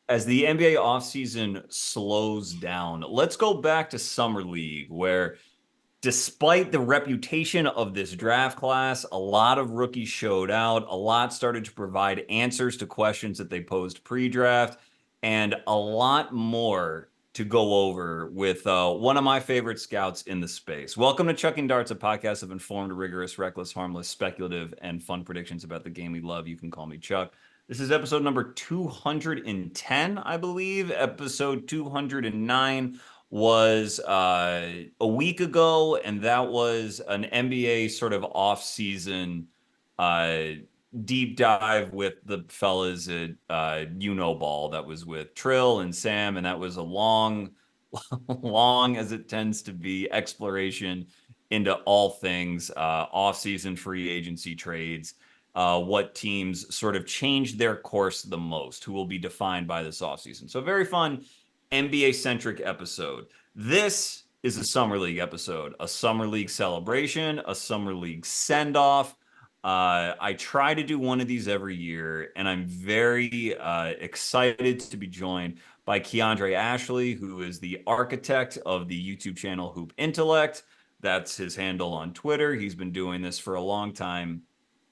as the NBA offseason slows down, let's go back to Summer League, where despite the reputation of this draft class, a lot of rookies showed out. A lot started to provide answers to questions that they posed pre-draft, and a lot more to go over with one of my favorite scouts in the space. Welcome to Chucking Darts, a podcast of informed, rigorous, reckless, harmless, speculative, and fun predictions about the game we love. You can call me Chuck. This is episode number 210, I believe. Episode 209 was a week ago, and that was an NBA sort of off-season uh, deep dive with the fellas at Ball. That was with Trill and Sam, and that was a long, long as it tends to be, exploration into all things off-season free agency trades. What teams sort of changed their course the most, who will be defined by this offseason. So very fun NBA-centric episode. This is a Summer League episode, a Summer League celebration, a Summer League send-off. I try to do one of these every year, and I'm very excited to be joined by Keandre Ashley, who is the architect of the YouTube channel Hoop Intellect. That's his handle on Twitter. He's been doing this for a long time,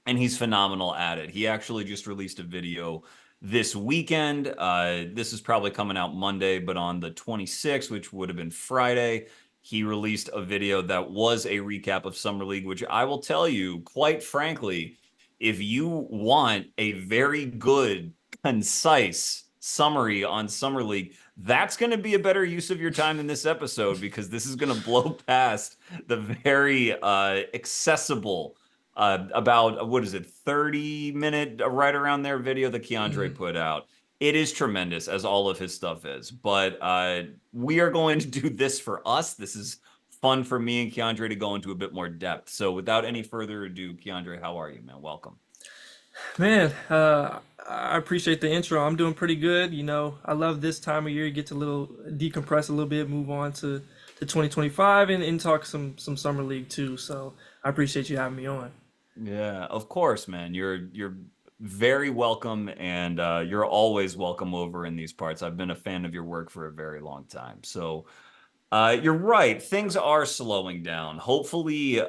and he's phenomenal at it. He actually just released a video this weekend. This is probably coming out Monday, but on the 26th, which would have been Friday, he released a video that was a recap of Summer League, which I will tell you, quite frankly, if you want a very good, concise summary on Summer League, that's going to be a better use of your time in this episode, because this is going to blow past the very accessible about, what is it, 30-minute, right around there, video that Keandre put out. It is tremendous, as all of his stuff is. But we are going to do this for us. This is fun for me and Keandre to go into a bit more depth. So without any further ado, Keandre, how are you, man? Welcome. Man, I appreciate the intro. I'm doing pretty good. I love this time of year. You get to decompress a little bit, move on to 2025 and talk some summer league too. So I appreciate you having me on. Yeah, of course, man. You're very welcome, and you're always welcome over in these parts. I've been a fan of your work for a very long time. So you're right. Things are slowing down. Hopefully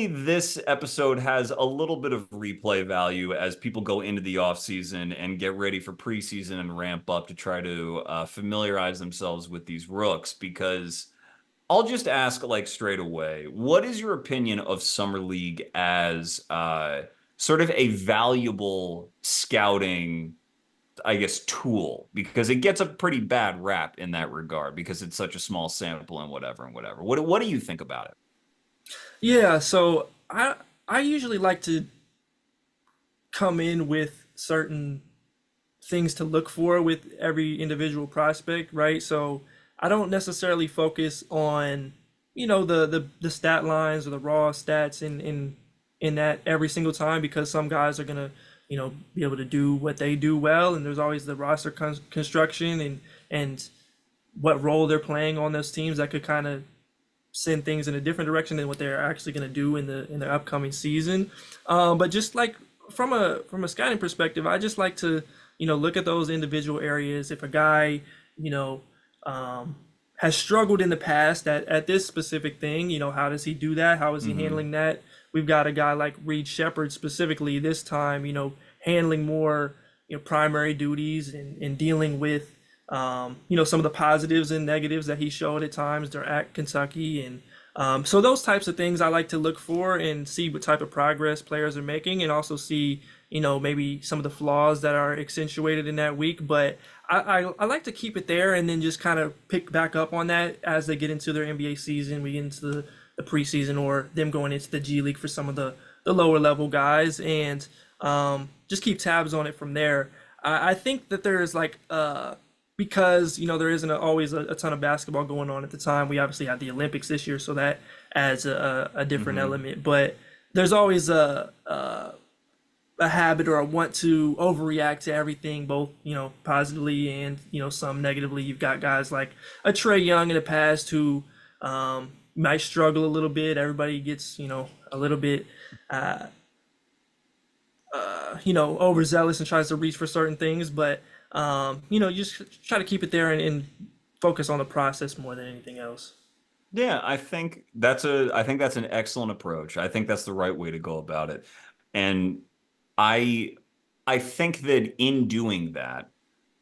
this episode has a little bit of replay value as people go into the off season and get ready for preseason and ramp up to try to familiarize themselves with these rooks, because I'll just ask, like, straight away, what is your opinion of Summer League as sort of a valuable scouting, I guess, tool? Because it gets a pretty bad rap in that regard because it's such a small sample and whatever and whatever. What do you think about it? Yeah, so I usually like to come in with certain things to look for with every individual prospect, right? So I don't necessarily focus on, the stat lines or the raw stats in that every single time, because some guys are gonna, be able to do what they do well, and there's always the roster construction and what role they're playing on those teams that could kind of send things in a different direction than what they're actually going to do in the upcoming season. But just like from a scouting perspective, I just like to look at those individual areas. If a guy you know has struggled in the past at this specific thing, how does he do that? How is he handling that? We've got a guy like Sheppard specifically this time, handling more primary duties and dealing with some of the positives and negatives that he showed at times during at Kentucky. And so those types of things I like to look for and see what type of progress players are making, and also see, maybe some of the flaws that are accentuated in that week. But I like to keep it there and then just kind of pick back up on that as they get into their NBA season. We get into the preseason, or them going into the G League for some of the lower level guys, and just keep tabs on it from there. I think that there's like because there isn't always a ton of basketball going on at the time. We obviously had the Olympics this year, so that adds a different element. But there's always a habit or a want to overreact to everything, both positively and some negatively. You've got guys like a Trae Young in the past who might struggle a little bit. Everybody gets a little bit overzealous and tries to reach for certain things, but you just try to keep it there and focus on the process more than anything else. Yeah, I think that's an excellent approach. I think that's the right way to go about it. And I I think that in doing that,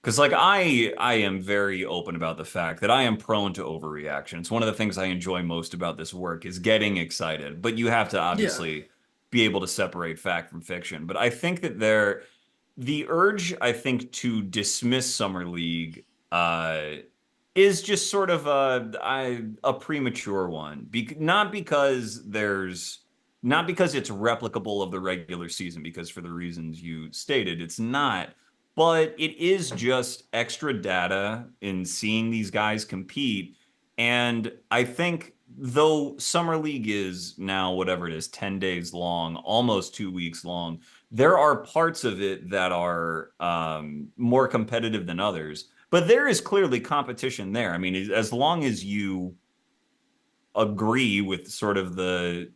because like I am very open about the fact that I am prone to overreaction. It's one of the things I enjoy most about this work is getting excited, but you have to Yeah. obviously be able to separate fact from fiction. But I think that the urge, I think, to dismiss Summer League is just sort of a premature one. Not because not because it's replicable of the regular season, because for the reasons you stated, it's not. But it is just extra data in seeing these guys compete. And I think though Summer League is now whatever it is, 10 days long, almost 2 weeks long, there are parts of it that are more competitive than others. But there is clearly competition there. I mean, as long as you agree with sort of the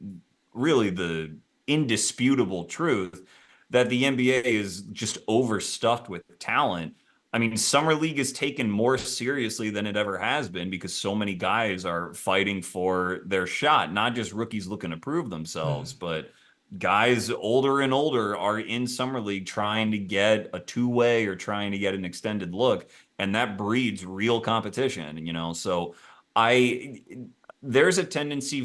indisputable truth that the NBA is just overstuffed with talent. I mean, Summer League is taken more seriously than it ever has been because so many guys are fighting for their shot, not just rookies looking to prove themselves, Mhm. but guys older and older are in Summer League trying to get a two-way or trying to get an extended look, and that breeds real competition, So I there's a tendency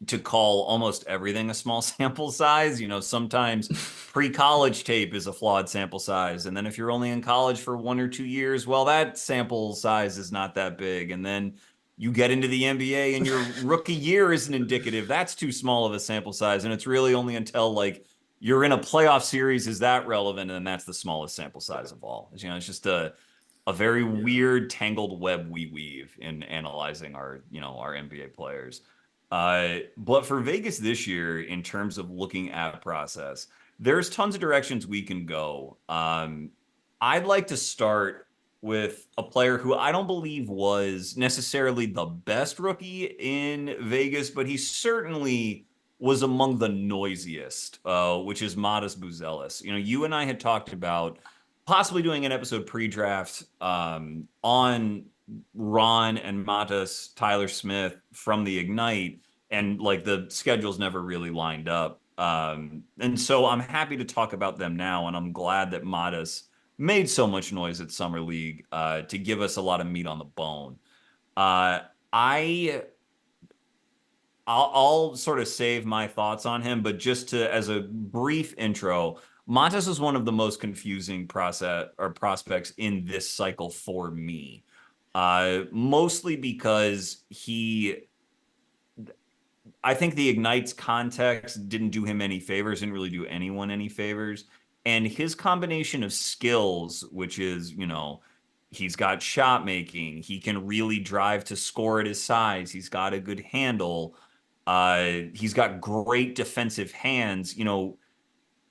to call almost everything a small sample size. Sometimes pre-college tape is a flawed sample size. And then if you're only in college for 1 or 2 years, well, that sample size is not that big. And then you get into the NBA and your rookie year isn't indicative. That's too small of a sample size. And it's really only until like you're in a playoff series is that relevant. And that's the smallest sample size of all. It's just a very Yeah. weird tangled web we weave in analyzing our NBA players. But for Vegas this year, in terms of looking at process, there's tons of directions we can go. I'd like to start with a player who I don't believe was necessarily the best rookie in Vegas, but he certainly was among the noisiest, which is Modest Buzelis. You and I had talked about possibly doing an episode pre-draft on Ron and Matas, Tyler Smith from the Ignite, and like the schedules never really lined up. And so I'm happy to talk about them now, and I'm glad that Matas made so much noise at Summer League to give us a lot of meat on the bone. Uh, I I'll sort of save my thoughts on him, but just to as a brief intro, Montes is one of the most confusing process or prospects in this cycle for me. Mostly because I think the Ignites context didn't do him any favors, didn't really do anyone any favors. And his combination of skills, which is, he's got shot making, he can really drive to score at his size, he's got a good handle, he's got great defensive hands.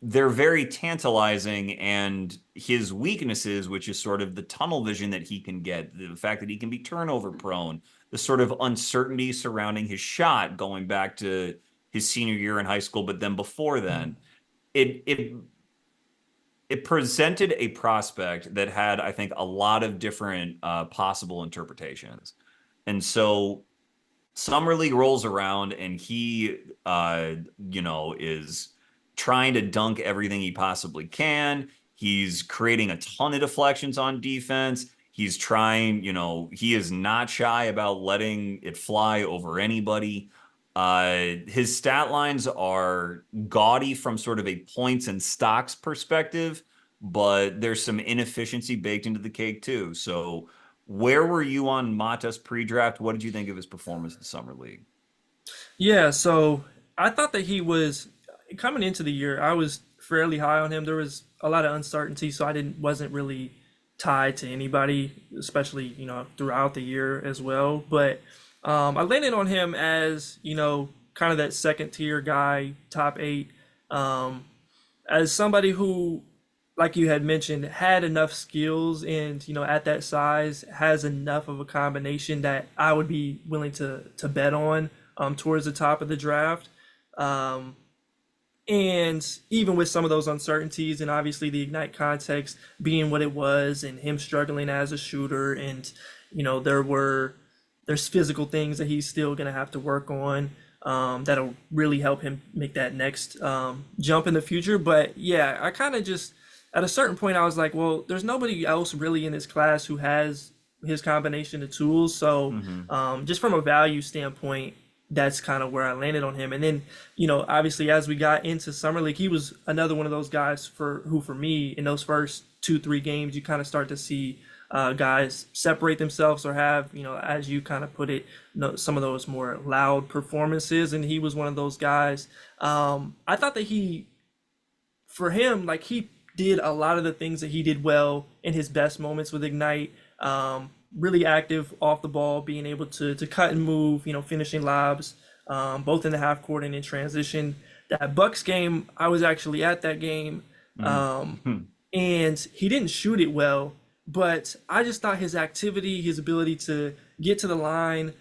They're very tantalizing, and his weaknesses, which is sort of the tunnel vision that he can get, the fact that he can be turnover prone, the sort of uncertainty surrounding his shot going back to his senior year in high school, but then before then, it it it presented a prospect that had, I think, a lot of different possible interpretations. And so Summer League rolls around and he is trying to dunk everything he possibly can. He's creating a ton of deflections on defense. He's trying, he is not shy about letting it fly over anybody. His stat lines are gaudy from sort of a points and stocks perspective, but there's some inefficiency baked into the cake too. So where were you on Matas pre-draft? What did you think of his performance in the Summer League? Yeah, so I thought that he was coming into the year, I was fairly high on him. There was a lot of uncertainty, so I didn't wasn't really tied to anybody, especially, throughout the year as well. But I landed on him as, kind of that second tier guy, top eight. Um, as somebody who, like you had mentioned, had enough skills and, at that size, has enough of a combination that I would be willing to bet on towards the top of the draft. Um, And even with some of those uncertainties, and obviously the Ignite context being what it was, and him struggling as a shooter, and there's physical things that he's still gonna have to work on, that'll really help him make that next jump in the future. But yeah, I kind of just at a certain point I was like, well, there's nobody else really in this class who has his combination of tools. So Hmm. just from a value standpoint, that's kind of where I landed on him. And then, obviously as we got into summer league, he was another one of those guys for me in those first 2 3 games, you kind of start to see guys separate themselves or have, as you kind of put it, some of those more loud performances. And he was one of those guys. I thought that for him, like he did a lot of the things that he did well in his best moments with Ignite. Really active off the ball, being able to cut and move, finishing lobs, both in the half court and in transition. That Bucks game, I was actually at that game, um, Hmm. and he didn't shoot it well, but I just thought his activity, his ability to get to the line,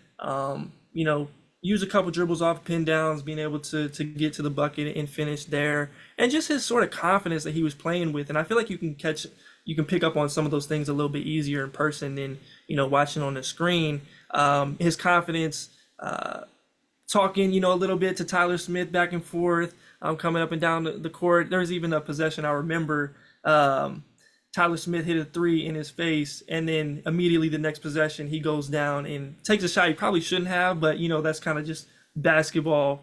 use a couple dribbles off pin downs, being able to get to the bucket and finish there, and just his sort of confidence that he was playing with. And I feel like you can pick up on some of those things a little bit easier in person than watching on the screen. His confidence, talking a little bit to Tyler Smith back and forth, coming up and down the court. There's even a possession I remember. Tyler Smith hit a three in his face, and then immediately the next possession he goes down and takes a shot he probably shouldn't have, but that's kind of just basketball.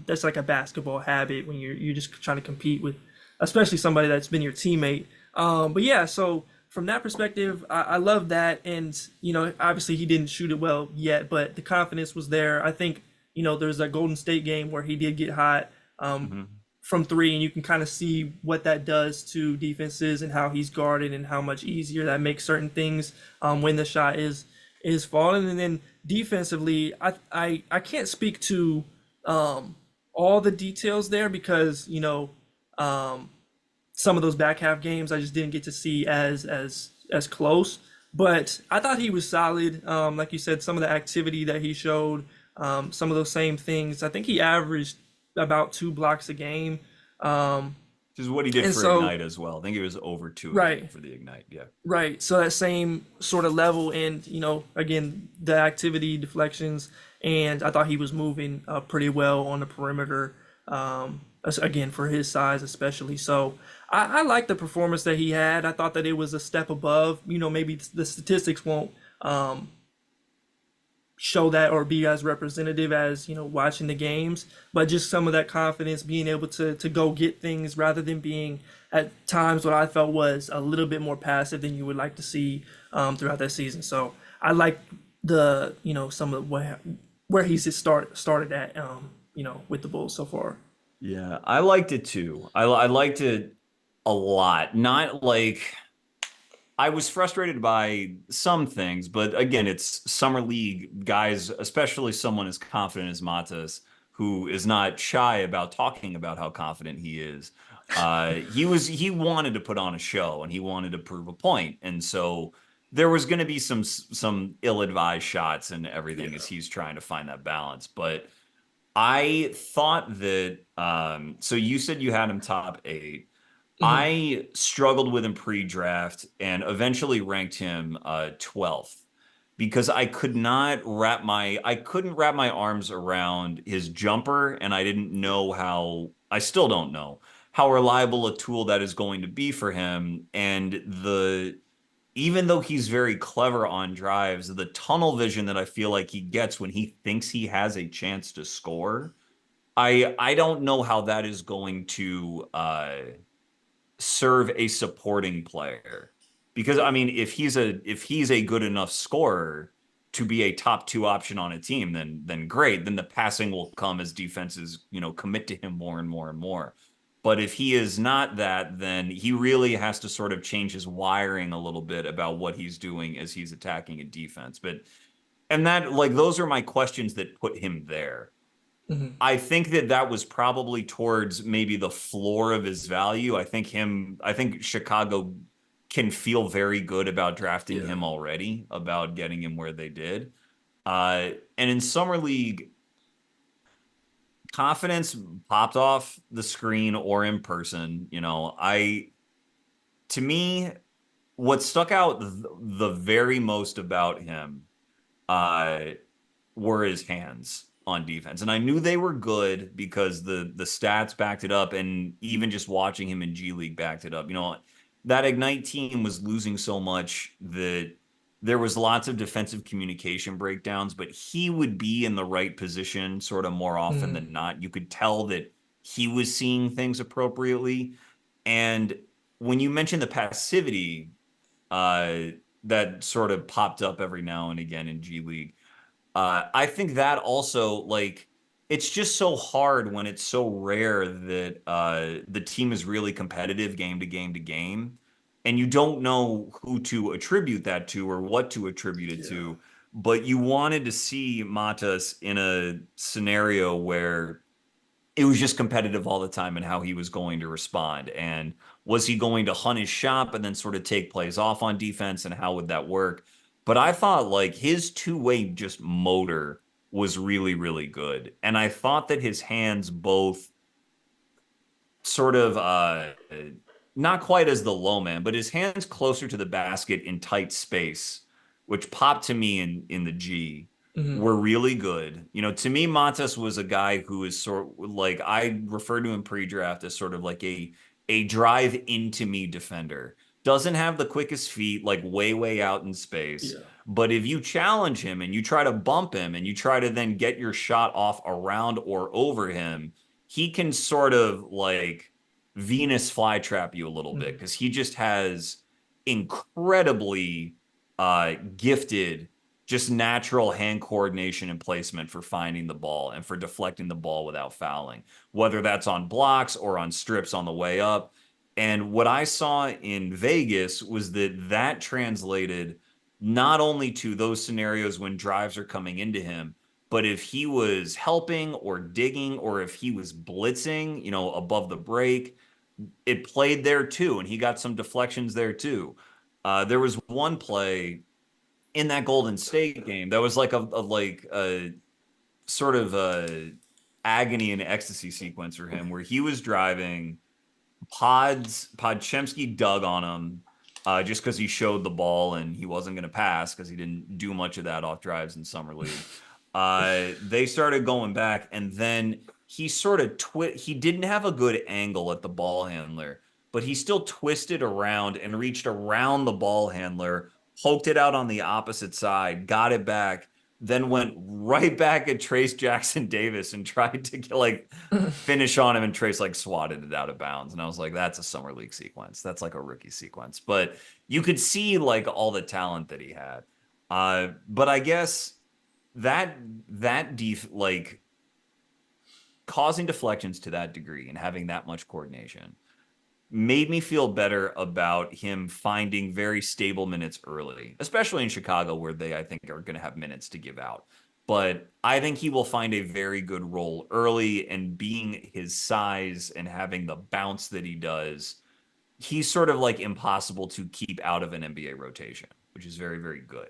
That's like a basketball habit when you're just trying to compete with, especially somebody that's been your teammate. But yeah, so from that perspective, I love that, and obviously he didn't shoot it well yet, but the confidence was there. I think there's a Golden State game where he did get hot. Hmm. From three, and you can kind of see what that does to defenses and how he's guarded and how much easier that makes certain things when the shot is falling. And then defensively, I can't speak to all the details there because um, some of those back half games I just didn't get to see as close. But I thought he was solid. Like you said, some of the activity that he showed, some of those same things. I think he averaged about 2 blocks a game. Um, Which is what he did and for so, Ignite as well. I think it was over two a game right, for the Ignite. Yeah. right. So that same sort of level, and again, the activity, deflections, and I thought he was moving pretty well on the perimeter. Again, for his size, especially. So I like the performance that he had. I thought that it was a step above. Maybe the statistics won't show that or be as representative as watching the games, but just some of that confidence, being able to go get things rather than being at times what I felt was a little bit more passive than you would like to see throughout that season. So I like the some of where he's started at with the Bulls so far. Yeah, I liked it too. I liked it a lot. Not like I was frustrated by some things, but again, it's summer league guys, especially someone as confident as Matas, who is not shy about talking about how confident he is. He wanted to put on a show and he wanted to prove a point, and so there was going to be some ill-advised shots and everything as Yeah. he's trying to find that balance. But I thought that so you said you had him top eight. Hmm. I struggled with him pre-draft and eventually ranked him 12th because I couldn't wrap my arms around his jumper, and I didn't know how I still don't know how reliable a tool that is going to be for him. And the even though he's very clever on drives, the tunnel vision that I feel like he gets when he thinks he has a chance to score, I don't know how that is going to serve a supporting player. Because I mean, if he's a good enough scorer to be a top two option on a team, then great. Then the passing will come as defenses, commit to him more and more and more. But if he is not that, then he really has to sort of change his wiring a little bit about what he's doing as he's attacking a defense. But and that like those are my questions that put him there. Hmm. I think that was probably towards maybe the floor of his value. I think Chicago can feel very good about drafting Yeah. him already, about getting him where they did. And in summer league, confidence popped off the screen or in person. To me, what stuck out the very most about him uh, were his hands on defense. And I knew they were good because the stats backed it up, and even just watching him in G League backed it up. That Ignite team was losing so much that there was lots of defensive communication breakdowns, but he would be in the right position sort of more often Mm, than not. You could tell that he was seeing things appropriately. And when you mentioned the passivity, uh, that sort of popped up every now and again in G League. I think that also, like, it's just so hard when it's so rare that the team is really competitive game to game to game, and you don't know who to attribute that to or what to attribute it yeah. to. But you wanted to see Matas in a scenario where it was just competitive all the time and how he was going to respond. And was he going to hunt his shot and then sort of take plays off on defense, and how would that work? But I thought like his two-way just motor was really, really good. And I thought that his hands both sort of not quite as the low man, but his hands closer to the basket in tight space, which popped to me in the G, Hmm. were really good. To me, Montes was a guy who is like I refer to him pre-draft as sort of like a drive into me defender. Doesn't have the quickest feet, like way, way out in space. Yeah. But if you challenge him and you try to bump him and you try to then get your shot off around or over him, he can sort of like Venus flytrap you a little bit Hmm. because he just has incredibly gifted, just natural hand coordination and placement for finding the ball and for deflecting the ball without fouling, whether that's on blocks or on strips on the way up. And what I saw in Vegas was that translated not only to those scenarios when drives are coming into him, but if he was helping or digging or if he was blitzing, above the break, it played there too. And he got some deflections there too. There was one play in that Golden State game that was like a sort of a agony and ecstasy sequence for him where he was driving. Podchemsky dug on him just because he showed the ball and he wasn't going to pass because he didn't do much of that off drives in summer league. They started going back, and then he sort of he didn't have a good angle at the ball handler, but he still twisted around and reached around the ball handler, poked it out on the opposite side, got it back, then went right back at Trace Jackson Davis and tried to like finish on him, and Trace like swatted it out of bounds. And I was like, that's a summer league sequence. That's like a rookie sequence. But you could see like all the talent that he had. But I guess that like causing deflections to that degree and having that much coordination made me feel better about him finding very stable minutes early, especially in Chicago, where they, I think, are going to have minutes to give out. But I think he will find a very good role early, and being his size and having the bounce that he does, he's sort of like impossible to keep out of an NBA rotation, which is very, very good.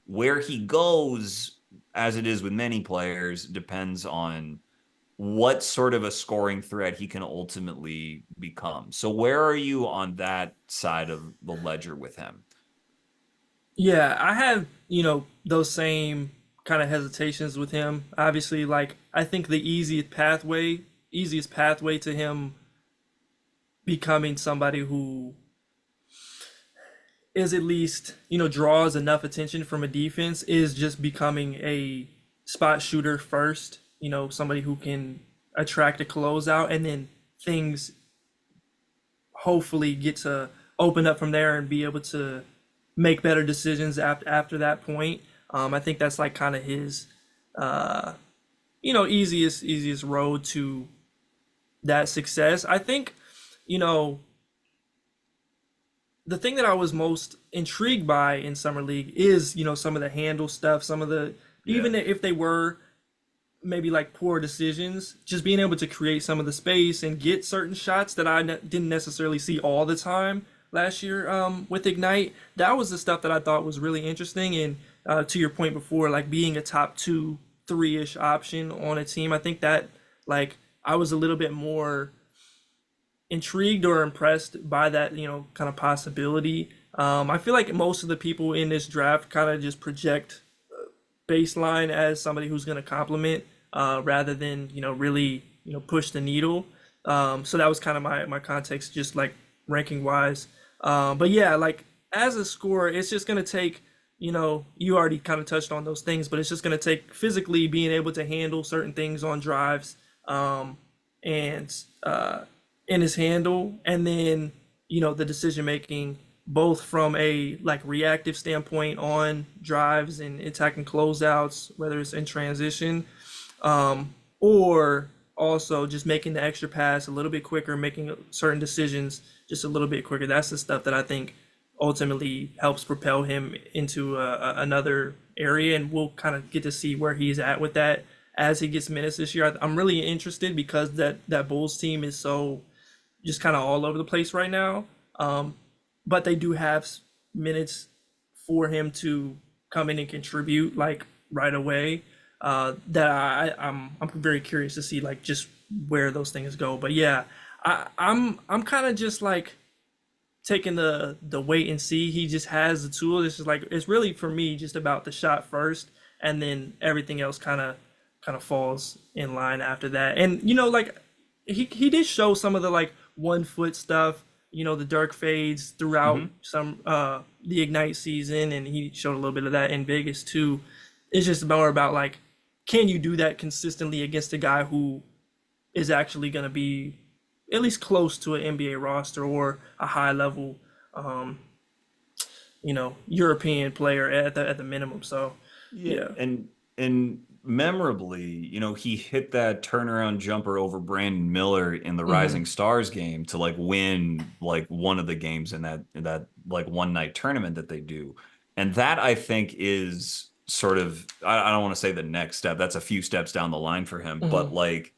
Where he goes, as it is with many players, depends on what sort of a scoring threat he can ultimately become. So where are you on that side of the ledger with him? Yeah, I have, those same kind of hesitations with him. Obviously, like I think the easiest pathway to him becoming somebody who is at least, draws enough attention from a defense is just becoming a spot shooter first, somebody who can attract a closeout, and then things hopefully get to open up from there and be able to make better decisions after that point. I think that's like kind of his, easiest road to that success. I think, you know, the thing that I was most intrigued by in summer league is, some of the handle stuff, some of the, Yeah. even if they were maybe like poor decisions, just being able to create some of the space and get certain shots that I didn't necessarily see all the time last year, with Ignite. That was the stuff that I thought was really interesting. And to your point before, like being a top two, three ish option on a team, I think that like I was a little bit more intrigued or impressed by that, kind of possibility. I feel like most of the people in this draft kind of just project baseline as somebody who's going to complement rather than really push the needle. So that was kind of my context, just like ranking wise. But yeah, like as a scorer, it's just going to take you already kind of touched on those things, but it's just going to take physically being able to handle certain things on drives, and in his handle, and then the decision making both from a like reactive standpoint on drives and attacking closeouts, whether it's in transition, or also just making the extra pass a little bit quicker, making certain decisions just a little bit quicker. That's the stuff that I think ultimately helps propel him into another area, and we'll kind of get to see where he's at with that as he gets minutes this year. I'm really interested because that Bulls team is so just kind of all over the place right now. But they do have minutes for him to come in and contribute like right away. That I'm very curious to see like just where those things go. But yeah, I'm kind of just like taking the wait and see. He just has the tools. It's just like it's really for me just about the shot first, and then everything else kind of falls in line after that. And like he did show some of the like 1 foot stuff, the dark fades throughout Hmm. some the Ignite season, and he showed a little bit of that in Vegas too. It's just more about like, can you do that consistently against a guy who is actually going to be at least close to an NBA roster or a high level, um, European player at the minimum. So Yeah, yeah. and memorably, he hit that turnaround jumper over Brandon Miller in the Hmm. Rising Stars game to like win like one of the games in that like one night tournament that they do. And that I think is sort of I don't want to say the next step. That's a few steps down the line for him, but Hmm. like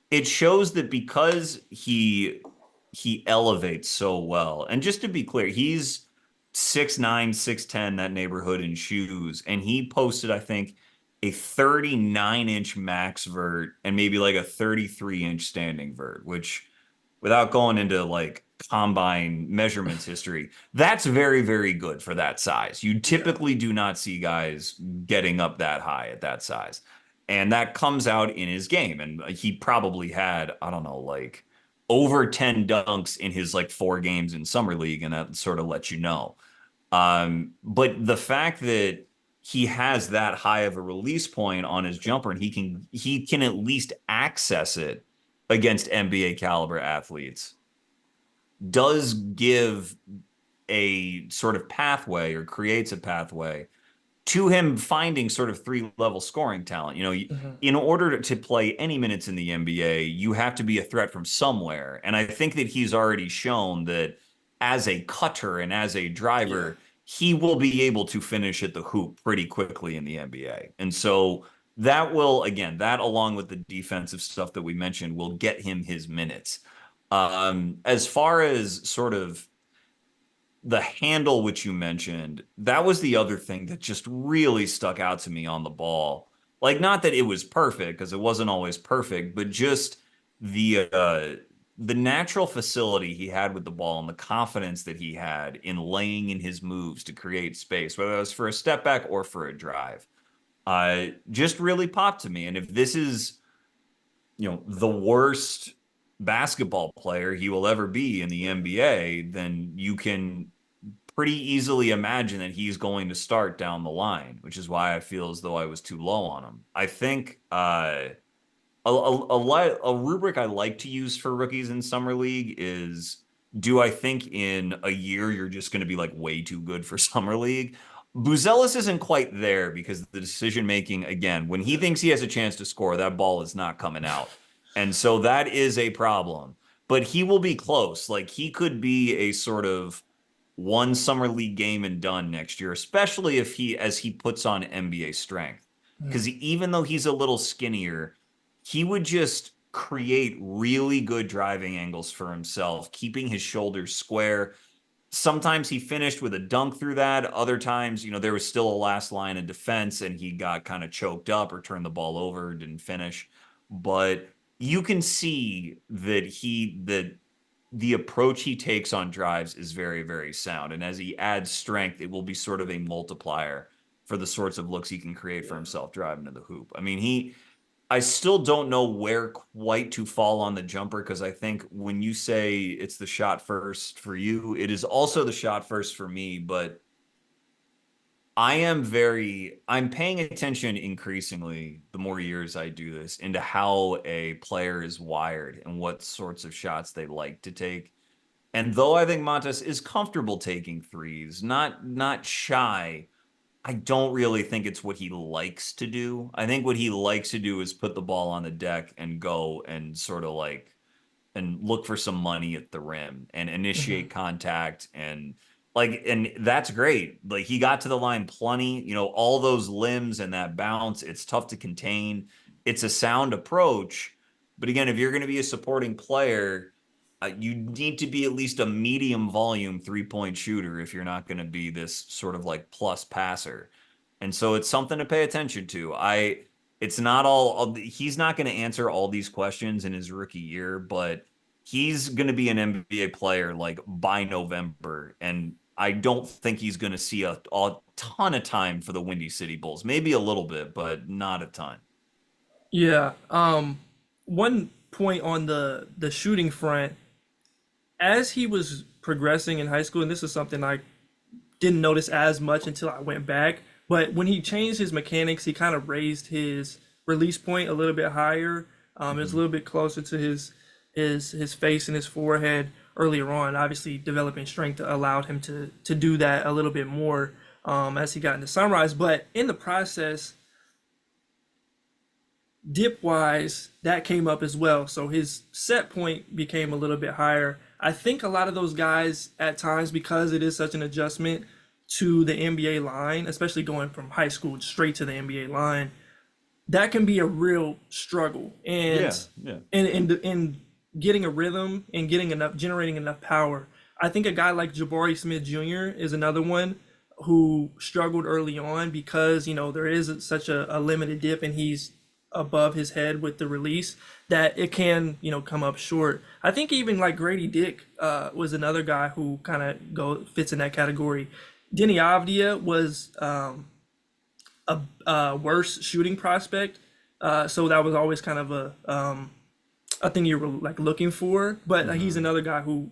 it shows that because he elevates so well. And just to be clear, he's 6'9", 6'10", that neighborhood in shoes. And he posted, I think, a 39-inch max vert and maybe like a 33-inch standing vert, which without going into like combine measurements history, that's very, very good for that size. You Yeah. typically do not see guys getting up that high at that size. And that comes out in his game. And he probably had, I don't know, like over 10 dunks in his like 4 games in summer league. And that sort of lets you know. But the fact that he has that high of a release point on his jumper and he can at least access it against NBA caliber athletes does give a sort of pathway or creates a pathway to him finding sort of 3 level scoring talent. Hmm. In order to play any minutes in the NBA, you have to be a threat from somewhere. And I think that he's already shown that as a cutter and as a Yeah. driver, he will be able to finish at the hoop pretty quickly in the NBA. And so that will, again, that along with the defensive stuff that we mentioned, will get him his minutes. As far as sort of the handle which you mentioned, that was the other thing that just really stuck out to me on the ball. Like, not that it was perfect, because it wasn't always perfect, but just the natural facility he had with the ball and the confidence that he had in laying in his moves to create space, whether it was for a step back or for a drive, just really popped to me. And if this is, the worst basketball player he will ever be in the NBA, then you can pretty easily imagine that he's going to start down the line, which is why I feel as though I was too low on him. I think a rubric I like to use for rookies in summer league is, do I think in a year you're just going to be like way too good for summer league? Buzelis isn't quite there because the decision making, again, when he Yeah. thinks he has a chance to score, that ball is not coming out. And so that is a problem. But he will be close. Like, he could be a sort of one summer league game and done next year, especially if as he puts on NBA strength. Because even though he's a little skinnier, he would just create really good driving angles for himself, keeping his shoulders square. Sometimes he finished with a dunk through that. Other times, there was still a last line of defense and he got kind of choked up or turned the ball over, didn't finish. but you can see that the approach he takes on drives is very, very sound. And as he adds strength, it will be sort of a multiplier for the sorts of looks he can create for himself driving to the hoop. I mean, I still don't know where quite to fall on the jumper because I think when you say it's the shot first for you, it is also the shot first for me. But I'm paying attention increasingly the more years I do this into how a player is wired and what sorts of shots they like to take. And though I think Montes is comfortable taking threes, not shy, I don't really think it's what he likes to do. I think what he likes to do is put the ball on the deck and go and sort of like and look for some money at the rim and Hmm. initiate contact and that's great. Like he got to the line plenty, all those limbs and that bounce, it's tough to contain. It's a sound approach. But again, if you're going to be a supporting player, you need to be at least a medium volume 3-point shooter if you're not going to be this sort of like plus passer. And so it's something to pay attention to. It's not he's not going to answer all these questions in his rookie year, but he's going to be an NBA player like by November. And I don't think he's going to see a ton of time for the Windy City Bulls. Maybe a little bit, but not a ton. Yeah. One point on the shooting front, as he was progressing in high school, and this is something I didn't notice as much until I went back, but when he changed his mechanics, he kind of raised his release point a little bit higher. It was a Mhm. little bit closer to his face and his forehead earlier on. Obviously, developing strength allowed him to do that a little bit more as he got into Sunrise. But in the process, dip wise, that came up as well. So his set point became a little bit higher. I think a lot of those guys at times, because it is such an adjustment to the NBA line, especially going from high school straight to the NBA line, that can be a real struggle. And Yeah, yeah. in getting a rhythm and getting enough, generating enough power. I think a guy like Jabari Smith Jr. is another one who struggled early on because there is such a limited dip and he's above his head with the release that it can come up short. I think even like Grady Dick was another guy who kind of go fits in that category. Denny Avdia was a worse shooting prospect, so that was always kind of a thing you were like looking for. But he's Hmm. another guy who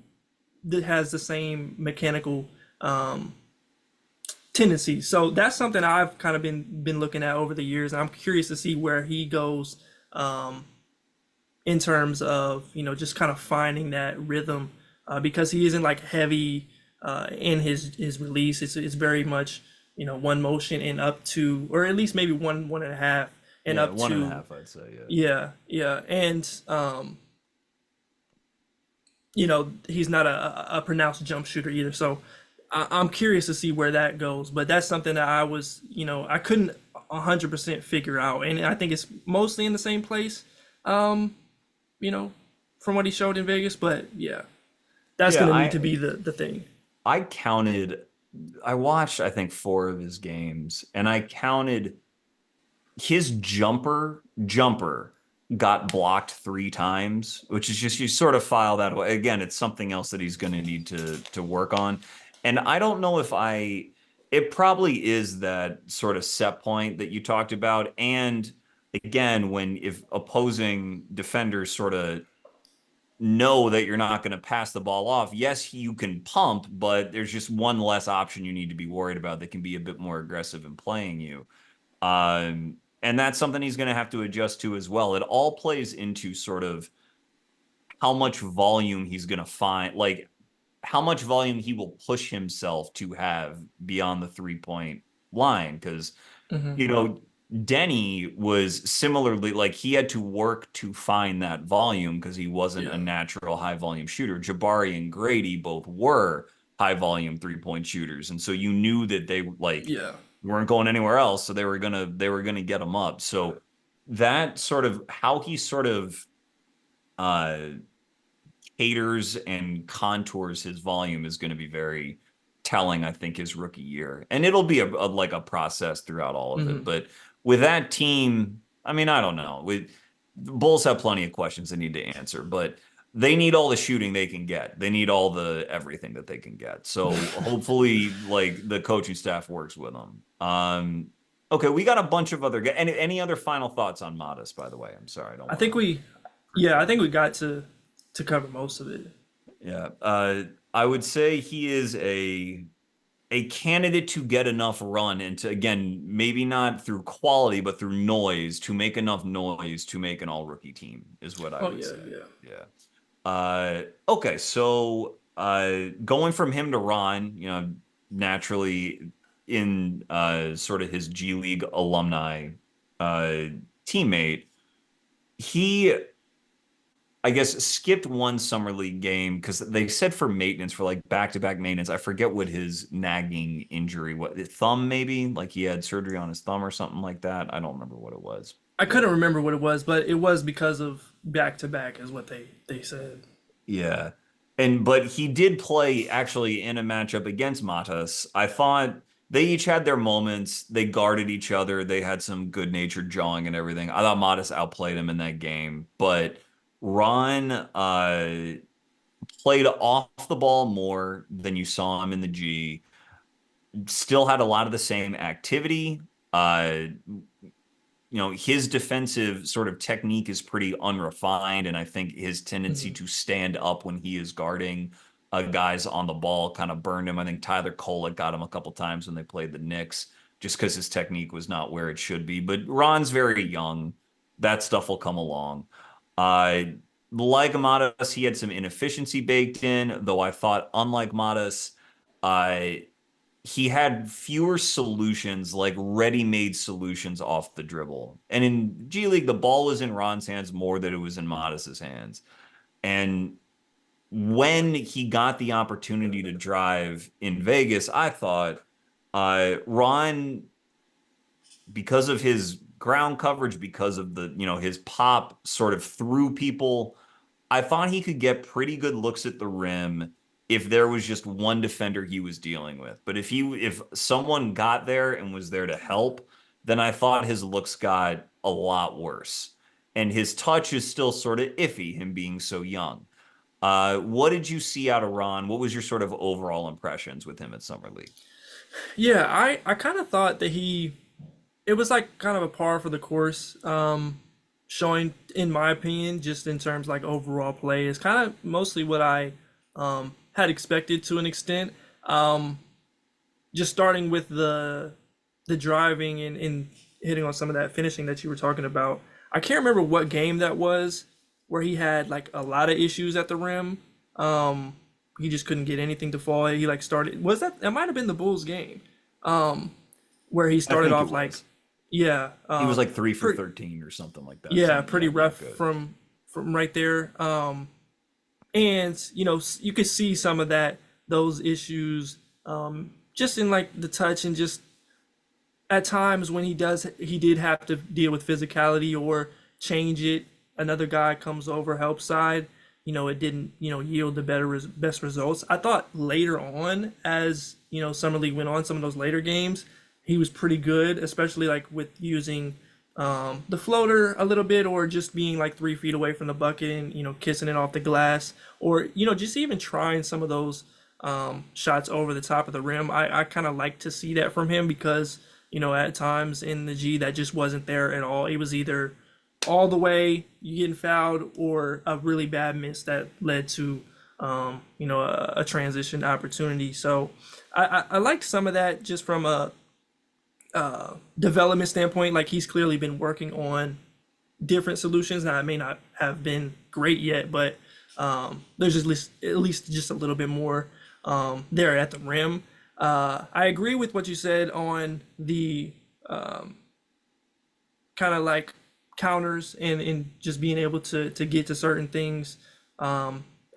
that has the same mechanical tendencies. So that's something I've kind of been looking at over the years. I'm curious to see where he goes in terms of just kind of finding that rhythm because he isn't like heavy in his release. It's very much one motion and up to, or at least maybe one and a half and Yeah, up one and a to. half, I'd say. Yeah. Yeah, and he's not a pronounced jump shooter either. So I'm curious to see where that goes. But that's something that I couldn't 100% figure out, and I think it's mostly in the same place, you know, from what he showed in Vegas. But yeah, that's Yeah, gonna need to be the thing. I counted I watched I think 4 of his games and I counted his jumper got blocked 3 times, which is just you sort of file that away. Again, it's something else that he's going to need to work on. And I don't know if it probably is that sort of set point that you talked about. And again, if opposing defenders sort of know that you're not going to pass the ball off, yes, you can pump, but there's just one less option you need to be worried about that can be a bit more aggressive in playing you. And that's something he's going to have to adjust to as well. It all plays into sort of how much volume he's going to find, like how much volume he will push himself to have beyond the 3-point line. Because, Hmm. you know, Denny was similarly like he had to work to find that volume because he wasn't a Yeah, natural high volume shooter. Jabari and Grady both were high volume 3-point shooters. And so you knew that they like yeah, weren't going anywhere else, so they were gonna get him up. So that sort of how he sort of uh caters and contours his volume is going to be very telling, I think, his rookie year. And it'll be like a process throughout all of it. hmm But with that team, I mean, I don't know. the Bulls have plenty of questions they need to answer, but they need all the shooting they can get. They need all the everything that they can get. So hopefully, like the coaching staff works with them. Okay, we got a bunch of other guys. Any other final thoughts on Modest? By the way, I'm sorry, I don't I want think to. we, yeah, I think we got to cover most of it. Yeah, I would say he is a candidate to get enough run and to, again, maybe not through quality, but through noise, to make enough noise to make an all rookie team is what I Oh would yeah, say. yeah. Yeah. Okay, so going from him to Ron, naturally in sort of his G League alumni uh, teammate, he I guess skipped one summer league game because they said for maintenance, for like back-to-back maintenance. I forget what his nagging injury, what thumb maybe, like he had surgery on his thumb or something like that. I don't remember what it was, I couldn't but remember what it was, but it was because of back to back, is what they said. yeah. But he did play actually in a matchup against Matas. I thought they each had their moments. They guarded each other. They had some good-natured jawing and everything. I thought Matas outplayed him in that game, but Ron played off the ball more than you saw him in the G. Still had a lot of the same activity. His defensive sort of technique is pretty unrefined, and I think his tendency Mhm. to stand up when he is guarding guys on the ball kind of burned him. I think Tyler Kolek got him a couple times when they played the Knicks, just because his technique was not where it should be. But Ron's very young. That stuff will come along. Uh, like Matas, he had some inefficiency baked in, though I thought, unlike Matas, uh, he had fewer solutions, like ready-made solutions off the dribble. And in G League, the ball was in Ron's hands more than it was in Modest's hands. And when he got the opportunity to drive in Vegas, I thought Ron, because of his ground coverage, because of his pop sort of through people, I thought he could get pretty good looks at the rim if there was just one defender he was dealing with. But if someone got there and was there to help, then I thought his looks got a lot worse. And his touch is still sort of iffy, him being so young. What did you see out of Ron? What was your sort of overall impressions with him at Summer League? Yeah, I kind of thought that it was like kind of a par for the course, showing, in my opinion, just in terms like overall play, is kind of mostly what I had expected to an extent. Um, just starting with the driving and hitting on some of that finishing that you were talking about. I can't remember what game that was where he had like a lot of issues at the rim. Um, he just couldn't get anything to fall. He like started, was that, it might have been the Bulls game, where he I started think it off like, was. yeah, He was like 3 for pretty, 13 or something like that. yeah, Something, pretty yeah, rough not good. from right there. And you could see some of those issues, just in like the touch, and just at times when he did have to deal with physicality or change it. Another guy comes over, help side. It didn't yield the best results. I thought later on, as summer league went on, some of those later games, he was pretty good, especially like with using the floater a little bit, or just being like 3 feet away from the bucket and kissing it off the glass, or just even trying some of those shots over the top of the rim. I kind of like to see that from him, because at times in the G that just wasn't there at all. It was either all the way you getting fouled, or a really bad miss that led to a transition opportunity. So I liked some of that, just from a development standpoint. Like, he's clearly been working on different solutions. Now, it may not have been great yet, but there's at least just a little bit more there at the rim. I agree with what you said on the kind of like counters, and just being able to get to certain things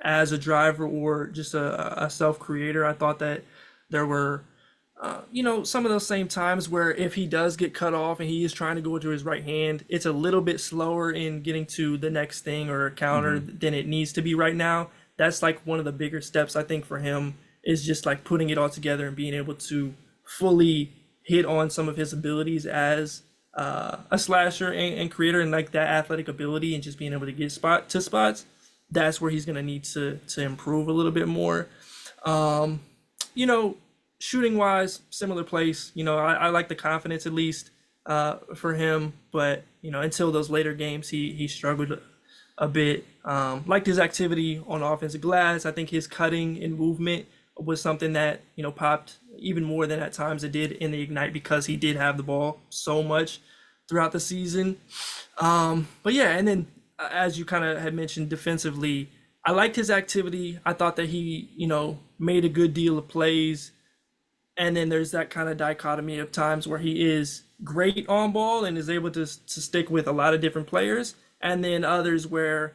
as a driver, or just a self creator. I thought that there were some of those same times where if he does get cut off and he is trying to go to his right hand, it's a little bit slower in getting to the next thing or a counter Hmm. than it needs to be right now. That's like one of the bigger steps, I think, for him, is just like putting it all together and being able to fully hit on some of his abilities as a slasher and creator and like that athletic ability and just being able to get spots, that's where he's gonna need to improve a little bit more. You know, shooting wise, similar place. I like the confidence at least for him, but until those later games, he struggled a bit. Liked his activity on offensive glass. I think his cutting and movement was something that popped even more than at times it did in the Ignite because he did have the ball so much throughout the season. But yeah, and then as you kind of had mentioned defensively, I liked his activity. I thought that he made a good deal of plays, and then there's that kind of dichotomy of times where he is great on ball and is able to stick with a lot of different players, and then others where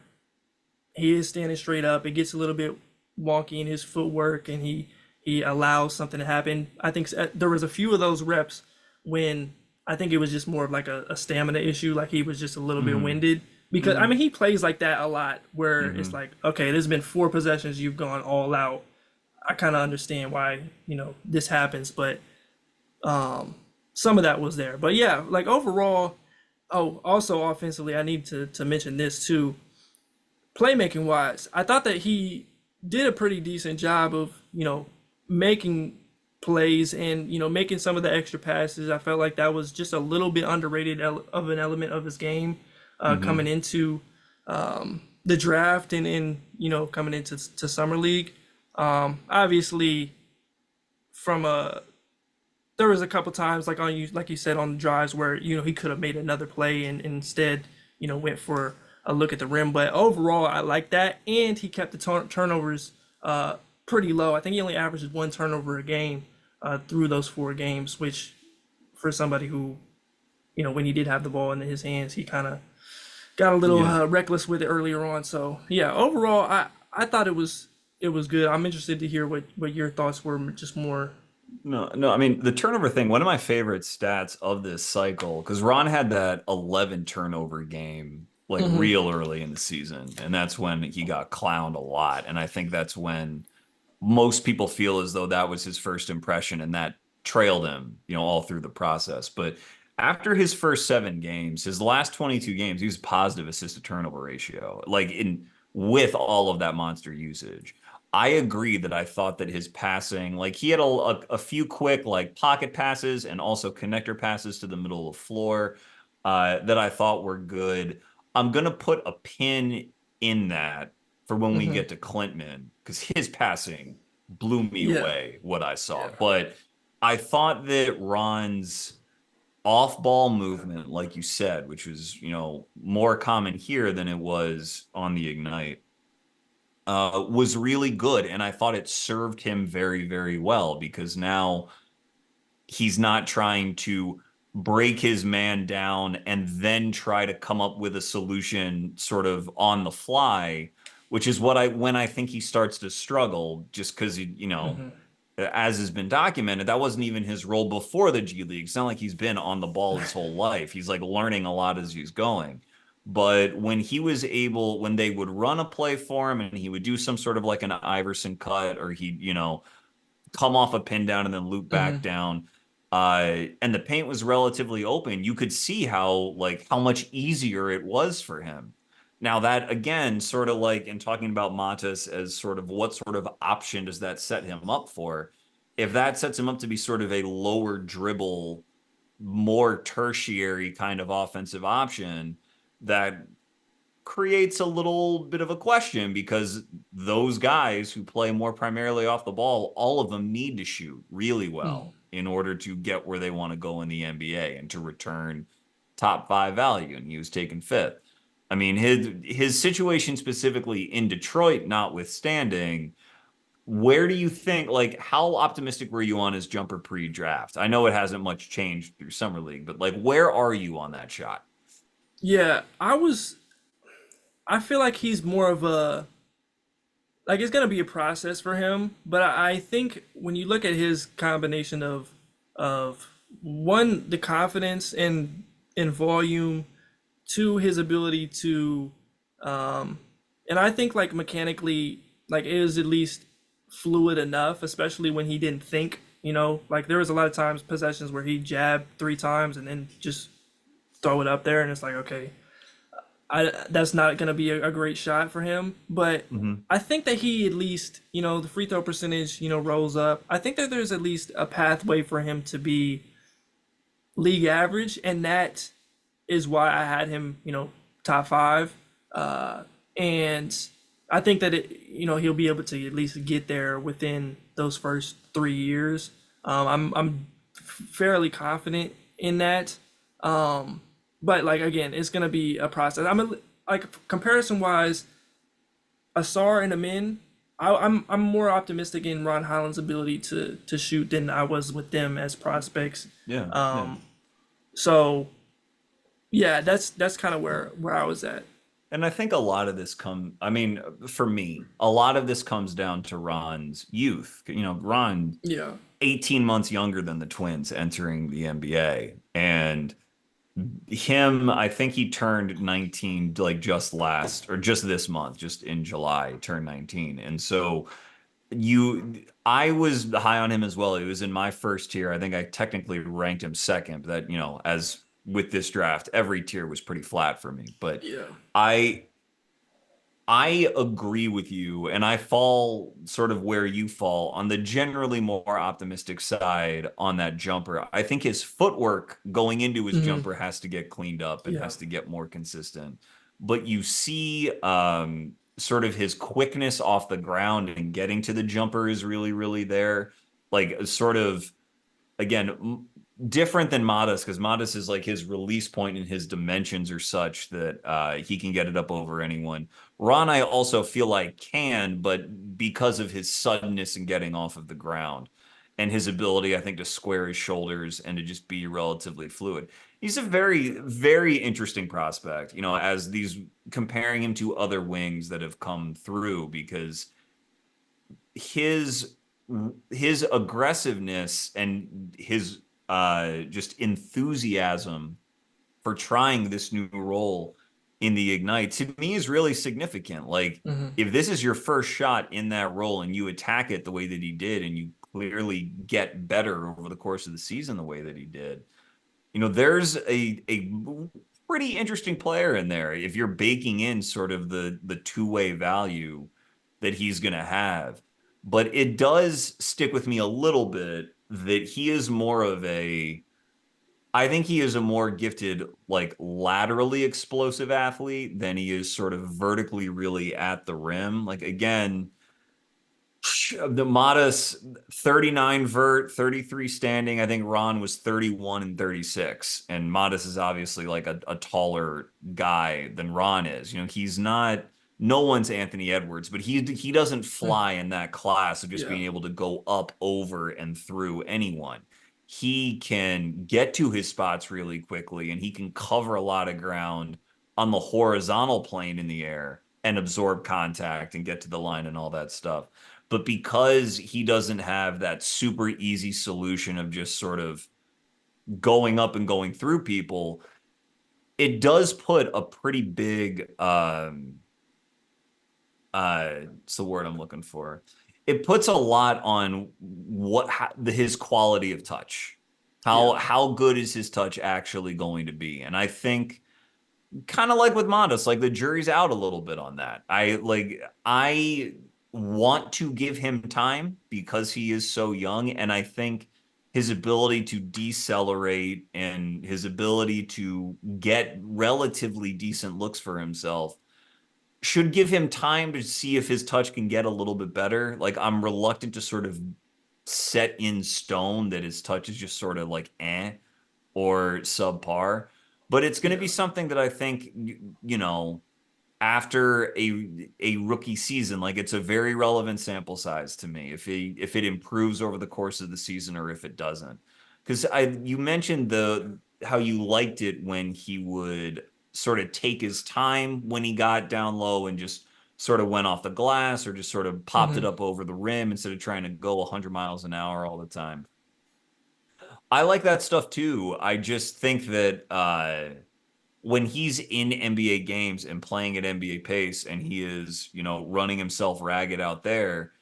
he is standing straight up. It gets a little bit wonky in his footwork, and he allows something to happen. I think there was a few of those reps when I think it was just more of like a stamina issue, like he was just a little bit winded. Because I mean, he plays like that a lot, where it's like, okay, there's been 4 possessions you've gone all out. I kind of understand why this happens, but some of that was there. But yeah, like overall, oh, also offensively, I need to mention this too. Playmaking wise, I thought that he did a pretty decent job of making plays and making some of the extra passes. I felt like that was just a little bit underrated of an element of his game coming into the draft and coming into summer league. Obviously, from there was a couple times like you said on drives where he could have made another play and instead went for a look at the rim. But overall, I like that, and he kept the turnovers pretty low. I think he only averages 1 turnover a game through those 4 games, which for somebody who when he did have the ball in his hands, he kind of got a little reckless with it earlier on. So yeah, overall, I thought it was good. I'm interested to hear what your thoughts were, just more. No, I mean, the turnover thing, one of my favorite stats of this cycle, because Ron had that 11 turnover game like Hmm. real early in the season, and that's when he got clowned a lot. And I think that's when most people feel as though that was his first impression, and that trailed him, all through the process. But after his first 7 games, his last 22 games, he was positive assist to turnover ratio, like in with all of that monster usage. I agree that I thought that his passing, like he had a few quick like pocket passes and also connector passes to the middle of the floor that I thought were good. I'm gonna put a pin in that for when we Hmm. get to Klintman because his passing blew me Yeah. away what I saw. Yeah. But I thought that Ron's off-ball movement, like you said, which was more common here than it was on the Ignite, was really good, and I thought it served him very, very well because now he's not trying to break his man down and then try to come up with a solution sort of on the fly, which is when I think he starts to struggle just because Hmm. as has been documented, that wasn't even his role before the G League. It's not like he's been on the ball his whole life. He's like learning a lot as he's going. But when he was able, when they would run a play for him and he would do some sort of like an Iverson cut or he'd, come off a pin down and then loop back Hmm. down. And the paint was relatively open. You could see how much easier it was for him. Now that again, sort of like in talking about Matas as sort of what sort of option does that set him up for? If that sets him up to be sort of a lower dribble, more tertiary kind of offensive option, that creates a little bit of a question because those guys who play more primarily off the ball, all of them need to shoot really well in order to get where they want to go in the NBA and to return top 5 value. And he was taken fifth. I mean, his situation specifically in Detroit, notwithstanding, where do you think, like, how optimistic were you on his jumper pre-draft? I know it hasn't much changed through summer league, but like, where are you on that shot? Yeah, I feel like he's more of a, like it's gonna be a process for him, but I think when you look at his combination of one, the confidence and volume, two, his ability to and I think like mechanically like it is at least fluid enough, especially when he didn't think, like there was a lot of times possessions where he jabbed 3 times and then just throw it up there, and it's like, okay, that's not going to be a great shot for him. But Mhm. I think that he at least, the free throw percentage, rolls up. I think that there's at least a pathway for him to be league average, and that is why I had him, top five. And I think that he'll be able to at least get there within those first 3 years. I'm fairly confident in that. But like again, it's gonna be a process. Like comparison wise, Asar and Amin. I'm more optimistic in Ron Holland's ability to shoot than I was with them as prospects. Yeah, yeah. So yeah, that's kind of where I was at. And I think a lot of this I mean, for me, a lot of this comes down to Ron's youth. Ron, Yeah. 18 months younger than the twins entering the NBA. And him, I think he turned 19 like just this month, just in July, turned 19. And so I was high on him as well. He was in my first tier. I think I technically ranked him second, but that, as with this draft, every tier was pretty flat for me. But Yeah. I I agree with you, and I fall sort of where you fall on the generally more optimistic side on that jumper. I think his footwork going into his Hmm. jumper has to get cleaned up and Yeah. has to get more consistent. But you see sort of his quickness off the ground and getting to the jumper is really, really there. Like sort of again, different than Modest because Modest is like his release point and his dimensions are such that he can get it up over anyone. Ron, I also feel like can, but because of his suddenness and getting off of the ground and his ability, I think, to square his shoulders and to just be relatively fluid. He's a very, very interesting prospect, as these comparing him to other wings that have come through because his his aggressiveness and his just enthusiasm for trying this new role in the Ignite to me is really significant. Like Hmm. if this is your first shot in that role and you attack it the way that he did and you clearly get better over the course of the season the way that he did, there's a pretty interesting player in there if you're baking in sort of the two-way value that he's going to have. But it does stick with me a little bit that he is more of I think he is a more gifted, like laterally explosive athlete than he is sort of vertically really at the rim. Like again, the Modest 39 vert, 33 standing. I think Ron was 31 and 36. And Modest is obviously like a taller guy than Ron is. He's not no one's Anthony Edwards, but he doesn't fly in that class of just Yeah. being able to go up, over, and through anyone. He can get to his spots really quickly and he can cover a lot of ground on the horizontal plane in the air and absorb contact and get to the line and all that stuff. But because he doesn't have that super easy solution of just sort of going up and going through people, it does put a pretty big it's the word I'm looking for. It puts a lot on his quality of touch. How Yeah. how good is his touch actually going to be? And I think kind of like with Mondas, like the jury's out a little bit on that. I want to give him time because he is so young, and I think his ability to decelerate and his ability to get relatively decent looks for himself should give him time to see if his touch can get a little bit better. Like I'm reluctant to sort of set in stone that his touch is just sort of like or subpar. But it's going to be Yeah. something that I think after a rookie season, like it's a very relevant sample size to me if it improves over the course of the season or if it doesn't. Because you mentioned the how you liked it when he would sort of take his time when he got down low and just sort of went off the glass or just sort of popped it Hmm. up over the rim instead of trying to go 100 miles an hour all the time. I like that stuff too. I just think that when he's in NBA games and playing at NBA pace and he is, running himself ragged out there,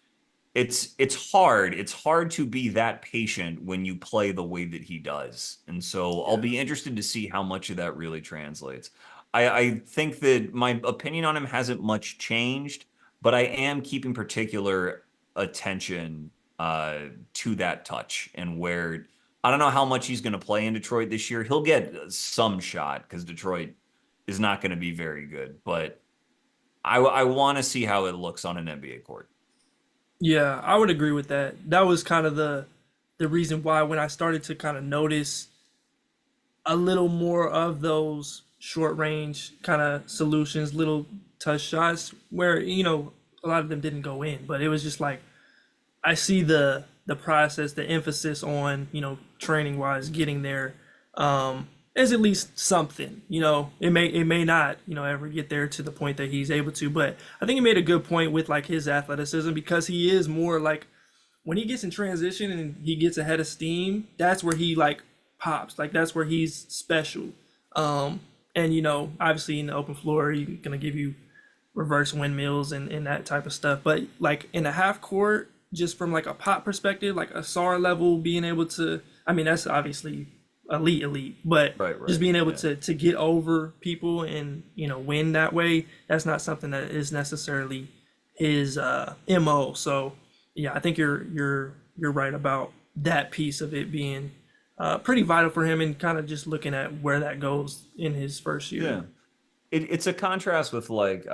it's hard. It's hard to be that patient when you play the way that he does. And so I'll Yeah. be interested to see how much of that really translates. I think that my opinion on him hasn't much changed, but I am keeping particular attention to that touch and where I don't know how much he's going to play in Detroit this year. He'll get some shot because Detroit is not going to be very good, but I want to see how it looks on an NBA court. Yeah, I would agree with that. That was kind of the reason why when I started to kind of notice a little more of those short range kind of solutions, little touch shots where, a lot of them didn't go in, but it was just like I see the process, the emphasis on, training wise getting there is at least something. It may not, ever get there to the point that he's able to, but I think he made a good point with like his athleticism because he is more like when he gets in transition and he gets ahead of steam, that's where he like pops. Like that's where he's special. And obviously in the open floor, he's gonna give you reverse windmills and that type of stuff. But like in the half court, just from like a pop perspective, like a SAR level, being able to, I mean, that's obviously elite, but Right, just right. being able Yeah. to get over people and win that way, that's not something that is necessarily his MO. So yeah, I think you're right about that piece of it being pretty vital for him and kind of just looking at where that goes in his first year. Yeah. It's a contrast with like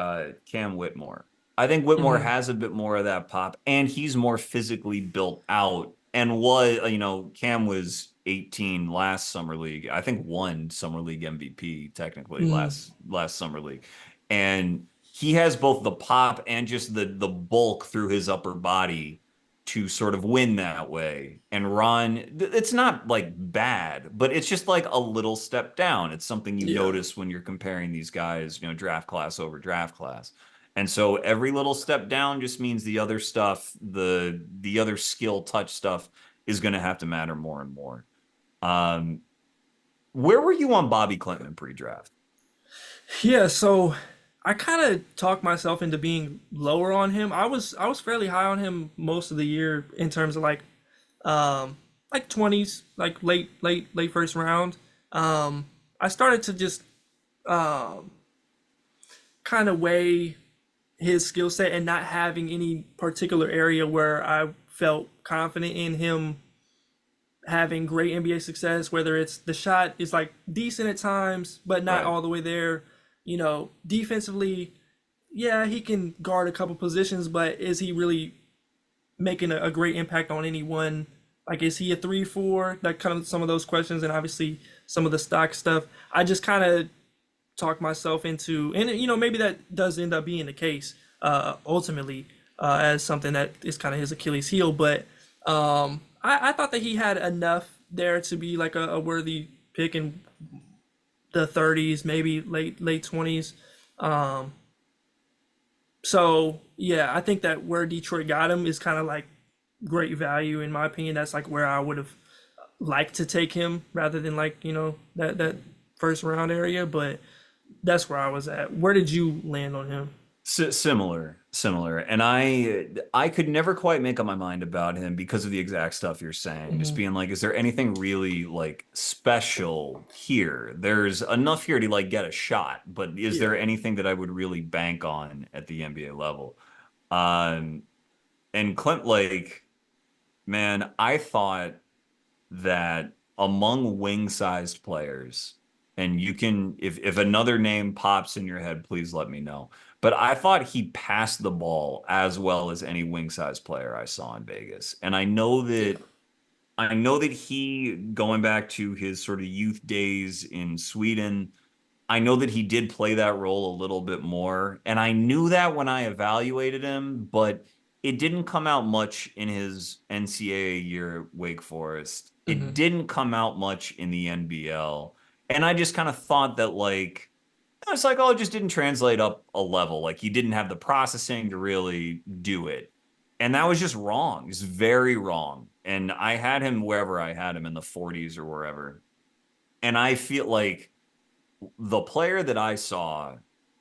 Cam Whitmore. I think Whitmore Hmm. has a bit more of that pop, and he's more physically built out. And Cam was 18 last summer league. I think won summer league MVP technically Hmm. last summer league, and he has both the pop and just the bulk through his upper body to sort of win that way. And Ron, it's not like bad, but it's just like a little step down. It's something you Yeah. notice when you're comparing these guys, draft class over draft class. And so every little step down just means the other stuff, the other skill touch stuff is going to have to matter more and more. Um, where were you on Bobi Klintman pre-draft? Yeah, so I kind of talked myself into being lower on him. I was fairly high on him most of the year in terms of like 20s, like late first round. I started to just kind of weigh his skill set and not having any particular area where I felt confident in him having great NBA success, whether it's the shot is like decent at times, but not Right. all the way there. Defensively, yeah, he can guard a couple positions, but is he really making a great impact on any one? Like, is he a 3-4? That kind of some of those questions, and obviously some of the stock stuff. I just kind of talk myself into, and maybe that does end up being the case ultimately as something that is kind of his Achilles heel. But I thought that he had enough there to be like a worthy pick in the 30s, maybe late 20s. So yeah, I think that where Detroit got him is kind of like great value in my opinion. That's like where I would have liked to take him rather than like that first round area. But that's where I was at. Where did you land on him? Similar. And I could never quite make up my mind about him because of the exact stuff you're saying. Just Hmm. being like, is there anything really like special here? There's enough here to like get a shot, but is Yeah. there anything that I would really bank on at the NBA level? Um, and Clint Lake, man, I thought that among wing-sized players, and you can, if another name pops in your head, please let me know. But I thought he passed the ball as well as any wing-sized player I saw in Vegas. And Yeah. I know that he, going back to his sort of youth days in Sweden, I know that he did play that role a little bit more. And I knew that when I evaluated him, but it didn't come out much in his NCAA year at Wake Forest. It Hmm. didn't come out much in the NBL. And I just kind of thought that, like, it's like, oh, it just didn't translate up a level. Like, he didn't have the processing to really do it. And that was just wrong. It's very wrong. And I had him wherever I had him in the 40s or wherever. And I feel like the player that I saw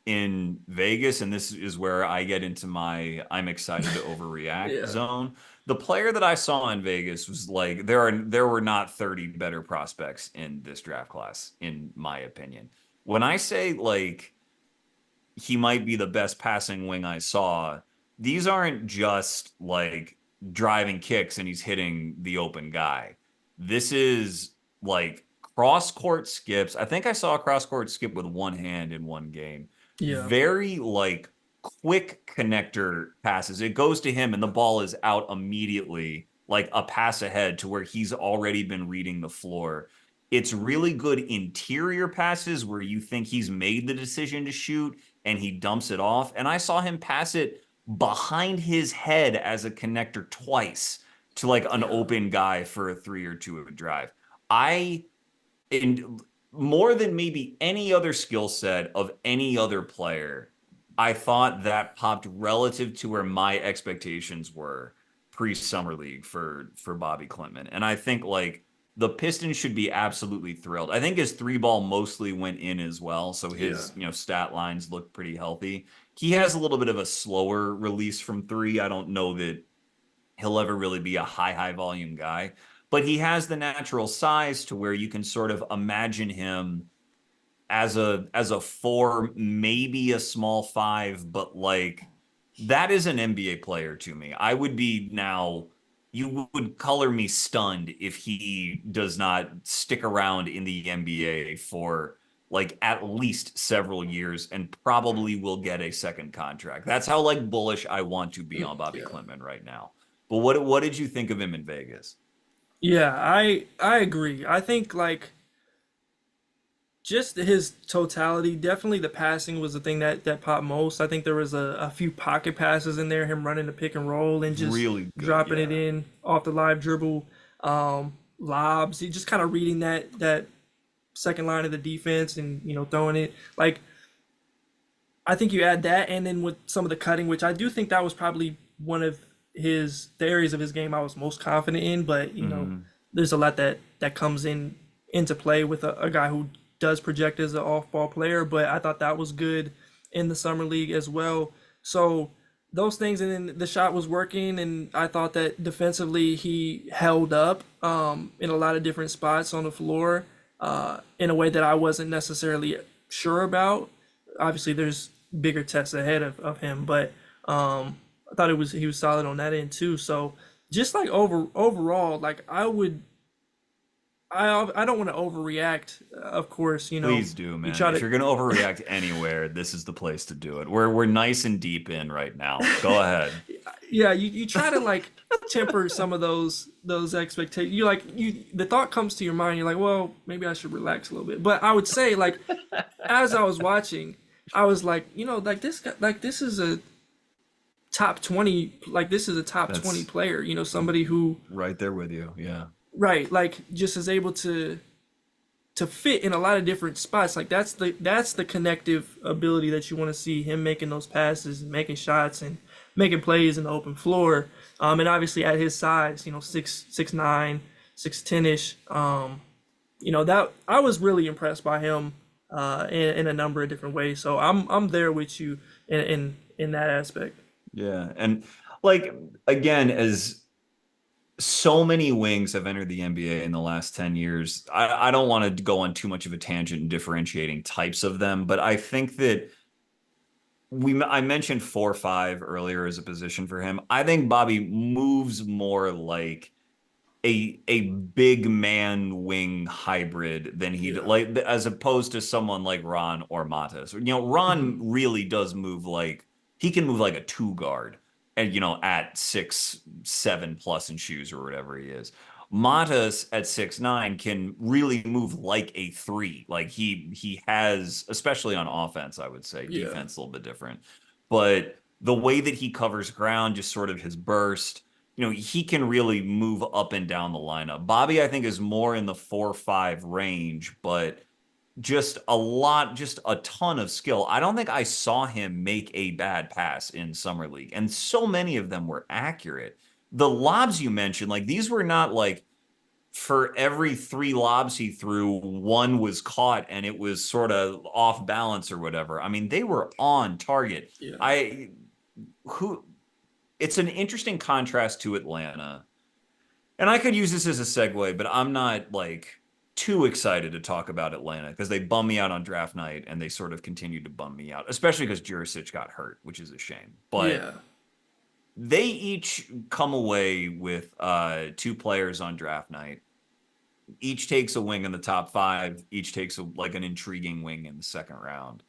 in Vegas, and this is where I get into my I'm excited to overreact Yeah. zone. The player that I saw in Vegas was like there were not 30 better prospects in this draft class, in my opinion. When I say like he might be the best passing wing I saw, these aren't just like driving kicks and he's hitting the open guy. This is like cross court skips. I think I saw a cross court skip with one hand in one game. Yeah. Very like quick connector passes. It goes to him and the ball is out immediately, like a pass ahead to where he's already been reading the floor. It's really good interior passes where you think he's made the decision to shoot and he dumps it off. And I saw him pass it behind his head as a connector twice to like an Yeah. open guy for a 3 or 2 of a drive. I in more than maybe any other skill set of any other player, I thought that popped relative to where my expectations were pre-summer league for Bobi Klintman. And I think like the Pistons should be absolutely thrilled. I think his three ball mostly went in as well, so Yeah. his stat lines look pretty healthy. He has a little bit of a slower release from three. I don't know that he'll ever really be a high volume guy, but he has the natural size to where you can sort of imagine him as a four, maybe a small five, but like that is an NBA player to me. I would be now, you would color me stunned if he does not stick around in the NBA for like at least several years and probably will get a second contract. That's how like bullish I want to be on Bobi Yeah. Klintman right now. But what did you think of him in Vegas? Yeah, I agree. I think like just his totality, definitely the passing was the thing that popped most. I think there was a few pocket passes in there, him running the pick and roll and just Really good, dropping it yeah. in off the live dribble, lobs. He just kind of reading that second line of the defense and throwing it. Like I think you add that, and then with some of the cutting, which I do think that was probably one of the areas of his game I was most confident in. But Mhm. there's a lot that comes into play with a guy who does project as an off-ball player. But I thought that was good in the summer league as well. So those things, and then the shot was working, and I thought that defensively he held up in a lot of different spots on the floor in a way that I wasn't necessarily sure about. Obviously, there's bigger tests ahead of him, but I thought he was solid on that end too. So just like overall, like I don't want to overreact. Of course, Please do, you man. try If to you're gonna overreact anywhere, this is the place to do it. We're nice and deep in right now. Go ahead. yeah you try to like temper some of those expectations. The thought comes to your mind. You're like, well, maybe I should relax a little bit. But I would say like as I was watching, I was like, like this guy, like this is a top 20, like this is a top 20 That's player, somebody who, right there with you. Yeah. right, like just is able to fit in a lot of different spots. Like that's the connective ability that you want to see him making those passes and making shots and making plays in the open floor. And obviously at his size, 6'9", 6'10" ish. That I was really impressed by him in a number of different ways. So I'm there with you in that aspect. Yeah. And like again, as so many wings have entered the NBA in the last 10 years, I don't want to go on too much of a tangent in differentiating types of them, but I think that I mentioned 4-5 earlier as a position for him. I think Bobby moves more like a big man wing hybrid than he Yeah. like as opposed to someone like Ron or Matas. Hmm. Ron really does move like he can move like a two guard and at 6'7" plus in shoes or whatever he is. Matas at 6'9" can really move like a three. Like he has, especially on offense, I would say Yeah. defense a little bit different, but the way that he covers ground, just sort of his burst, he can really move up and down the lineup. Bobby, I think, is more in the 4-5 range, but just a ton of skill. I don't think I saw him make a bad pass in Summer League, and so many of them were accurate. The lobs you mentioned, like these were not like for every 3 lobs he threw, one was caught and it was sort of off balance or whatever. I mean, they were on target. Yeah. I who It's an interesting contrast to Atlanta. And I could use this as a segue, but I'm not like too excited to talk about Atlanta because they bummed me out on draft night and they sort of continued to bum me out, especially because Jurisic got hurt, which is a shame. But Yeah. they each come away with 2 players on draft night. Each takes a wing in the top 5. Each takes like an intriguing wing in the second round.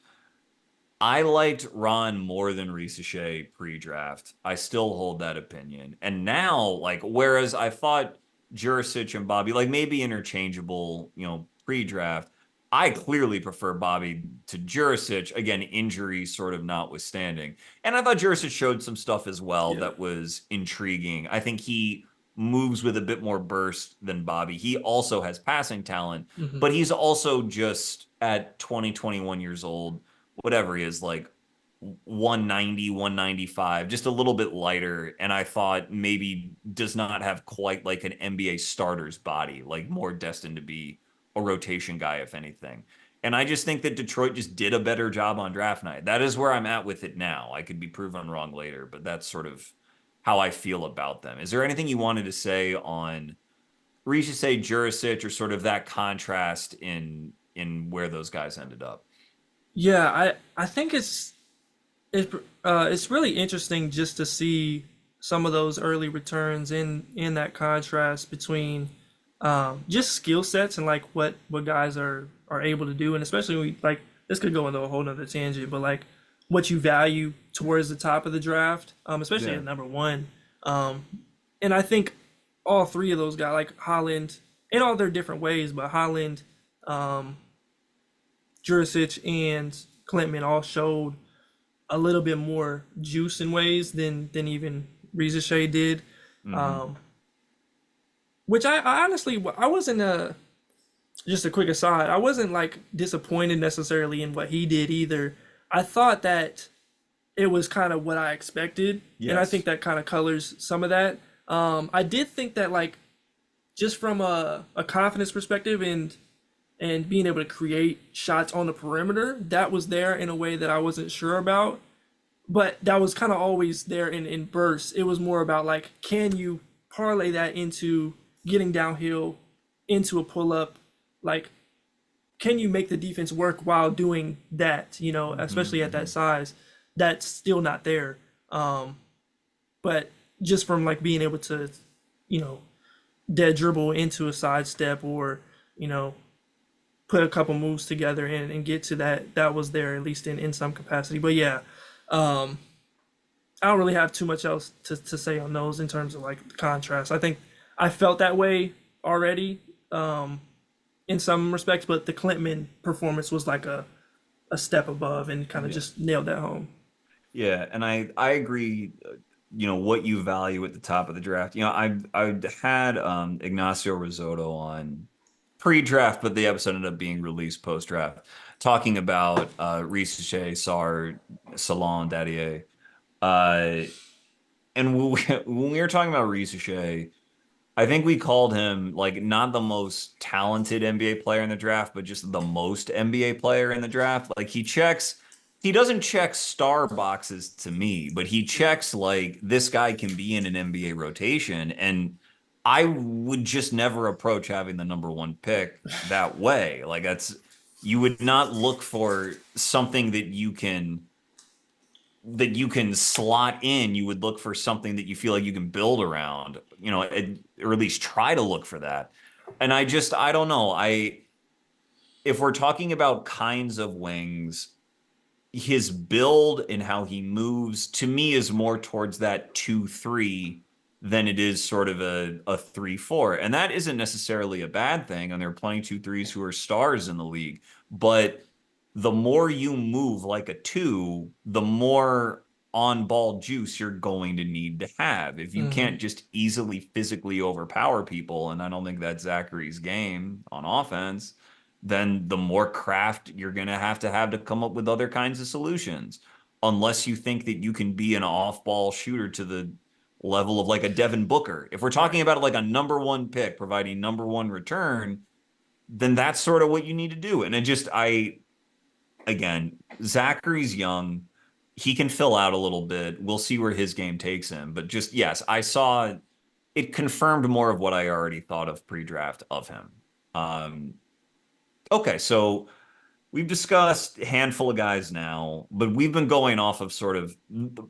I liked Ron more than Risache pre-draft. I still hold that opinion. And now, like, whereas I thought Jurisic and Bobby, like, maybe interchangeable, pre-draft, I clearly prefer Bobby to Jurisic. Again, injury sort of notwithstanding. And I thought Jurisic showed some stuff as well Yeah. that was intriguing. I think he moves with a bit more burst than Bobby. He also has passing talent, Hmm. but he's also just at 20, 21 years old, whatever he is, like 190, 195, just a little bit lighter. And I thought maybe does not have quite like an NBA starter's body, like more destined to be a rotation guy, if anything. And I just think that Detroit just did a better job on draft night. That is where I'm at with it now. I could be proven wrong later, but that's sort of how I feel about them. Is there anything you wanted to say on Risache, Jurisic, or sort of that contrast in where those guys ended up? Yeah, I think it's really interesting just to see some of those early returns in that contrast between just skill sets and like what guys are able to do, and especially when like this could go into a whole nother tangent, but like what you value towards the top of the draft, especially Yeah. at number one. Um, and I think all three of those guys, like Holland, in all their different ways, but Holland, um, Jurisic, and Klintman all showed a little bit more juice in ways than even Rizache did. Hmm. Um, which I honestly I wasn't just a quick aside. I wasn't like disappointed necessarily in what he did either. I thought that it was kind of what I expected, and I think Yes. that kind of colors some of that. I did think that like just from a confidence perspective and being able to create shots on the perimeter, that was there in a way that I wasn't sure about. But that was kind of always there in bursts. It was more about like, can you parlay that into getting downhill into a pull up? Like, can you make the defense work while doing that? Hmm. Especially at that Hmm. size, that's still not there. But just from like being able to, you know, dead dribble into a sidestep or, you know, put a couple moves together and get to that was there at least in some capacity. But yeah, um, I don't really have too much else to say on those in terms of like the contrast. I think I felt that way already in some respects, but the Clintman performance was like a step above and kind of Yeah. just nailed that home. Yeah, and I agree. What you value at the top of the draft. I had Ignacio Risotto on pre-draft, but the episode ended up being released post-draft, talking about Risache, Sarr, Salon, Dadier. Uh, and when we were talking about Risache, I think we called him like not the most talented NBA player in the draft, but just the most NBA player in the draft. Like he doesn't check star boxes to me, but he checks like this guy can be in an NBA rotation. And I would just never approach having the number 1 pick that way. Like you would not look for something that you can slot in. You would look for something that you feel like you can build around, or at least try to look for that. And I don't know. If we're talking about kinds of wings, his build and how he moves to me is more towards that 2-3 than it is sort of a 3-4. And that isn't necessarily a bad thing. And there are plenty 2-3s who are stars in the league. But the more you move like a 2, the more on ball juice you're going to need to have. If you Hmm. can't just easily physically overpower people, and I don't think that's Zachary's game on offense, then the more craft you're going to have to come up with other kinds of solutions. Unless you think that you can be an off ball shooter to the level of like a Devin Booker. If we're talking Right. about like a number one pick providing number one return, then that's sort of what you need to do. And it just, again, Zachary's young. He can fill out a little bit. We'll see where his game takes him. But just, yes, I saw it confirmed more of what I already thought of pre-draft of him. Um, okay, so we've discussed a handful of guys now, but we've been going off of sort of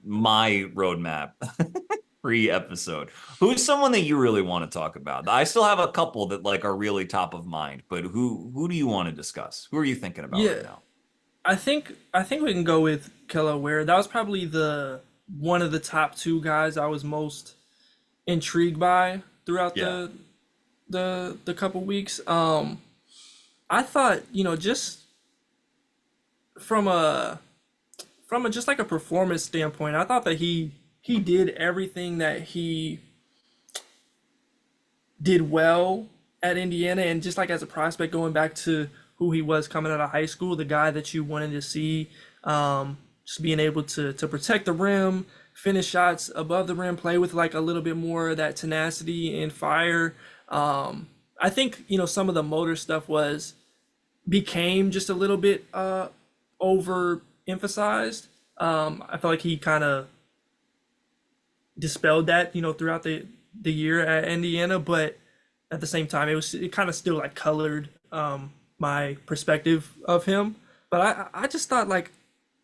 my roadmap pre-episode. Who's someone that you really want to talk about? I still have a couple that like are really top of mind, but who do you want to discuss? Who are you thinking about right Yeah, now? I think we can go with Kel'El Ware. That was probably the one of the top two guys I was most intrigued by throughout Yeah. the couple weeks. I thought, just from a just like a performance standpoint, I thought that he did everything that he did well at Indiana, and just like as a prospect, going back to who he was coming out of high school, the guy that you wanted to see, just being able to protect the rim, finish shots above the rim, play with like a little bit more of that tenacity and fire. I think some of the motor stuff was became just a little bit overemphasized. I felt like he kind of dispelled that, throughout the year at Indiana, but at the same time, it kind of still like colored my perspective of him. But I just thought like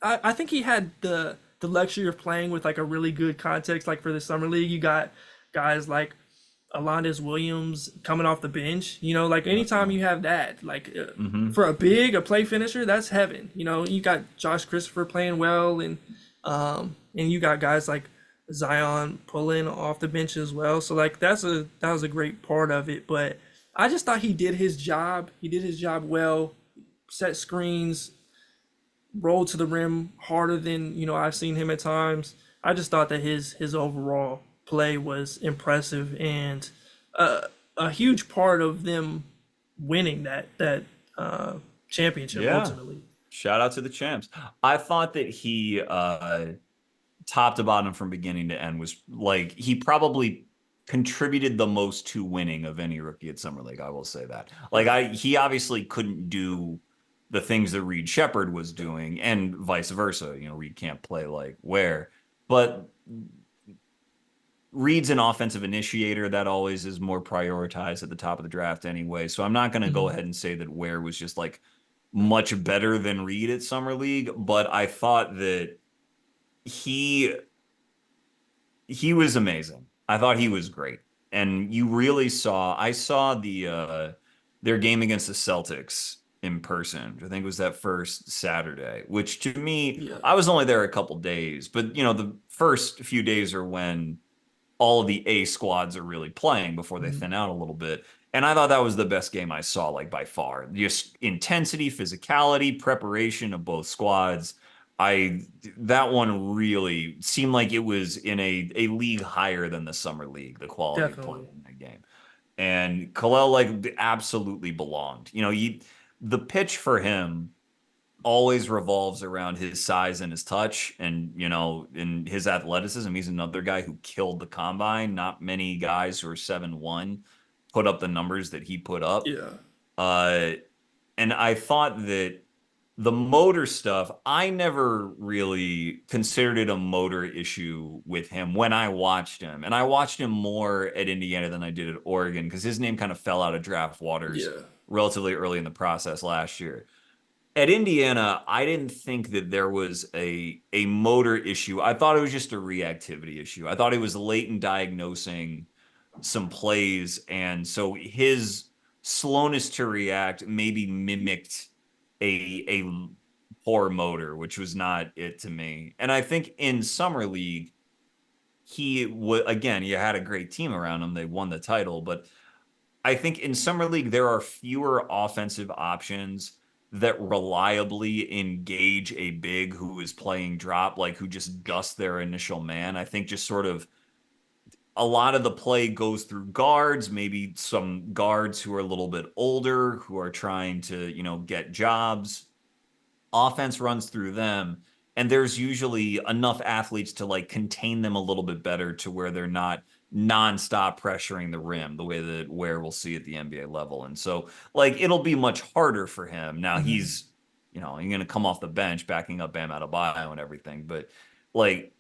I think he had the luxury of playing with like a really good context. Like for the summer league, you got guys like Alondes Williams coming off the bench. Like anytime you have that, like Hmm. for a play finisher, that's heaven. You got Josh Christopher playing well, and you got guys like Zion pulling off the bench as well. So like that was a great part of it. But I just thought he did his job. He did his job well. Set screens, rolled to the rim harder than I've seen him at times. I just thought that his overall play was impressive, and a huge part of them winning that championship Yeah. ultimately. Shout out to the champs. I thought that he top to bottom from beginning to end was like he probably contributed the most to winning of any rookie at Summer League. I will say that. Like Right. he obviously couldn't do the things that Reed Sheppard was doing, and vice versa. Reed can't play like Ware, but Reed's an offensive initiator that always is more prioritized at the top of the draft anyway. So I'm not going to go Mhm. ahead and say that Ware was just like much better than Reed at Summer League, but I thought that he he was amazing. I thought he was great. And you really I saw their game against the Celtics in person, which I think was that first Saturday, which to me, Yeah. I was only there a couple days, but the first few days are when all of the A squads are really playing before they Mhm. thin out a little bit. And I thought that was the best game I saw, like by far. Just intensity, physicality, preparation of both squads. I That one really seemed like it was in a league higher than the summer league, the quality of play Definitely. in that game. And Kalel like absolutely belonged. The pitch for him always revolves around his size and his touch and in his athleticism. He's another guy who killed the combine. Not many guys who are 7'1" put up the numbers that he put up. Yeah. uh and I thought that the motor stuff, I never really considered it a motor issue with him when I watched him. And I watched him more at Indiana than I did at Oregon because his name kind of fell out of draft waters Yeah. relatively early in the process last year. At Indiana, I didn't think that there was a motor issue. I thought it was just a reactivity issue. I thought he was late in diagnosing some plays, and so his slowness to react maybe mimicked a poor motor, which was not it to me. And I think in summer league, he would again. He had a great team around him. They won the title, but I think in summer league there are fewer offensive options that reliably engage a big who is playing drop, like who just dusts their initial man. I think just sort of a lot of the play goes through guards, maybe some guards who are a little bit older, who are trying to, get jobs. Offense runs through them. and there's usually enough athletes to like contain them a little bit better to where they're not nonstop pressuring the rim the way that Ware will see at the NBA level. And so like it'll be much harder for him. Now Hmm. he's going to come off the bench backing up Bam Adebayo and everything, but like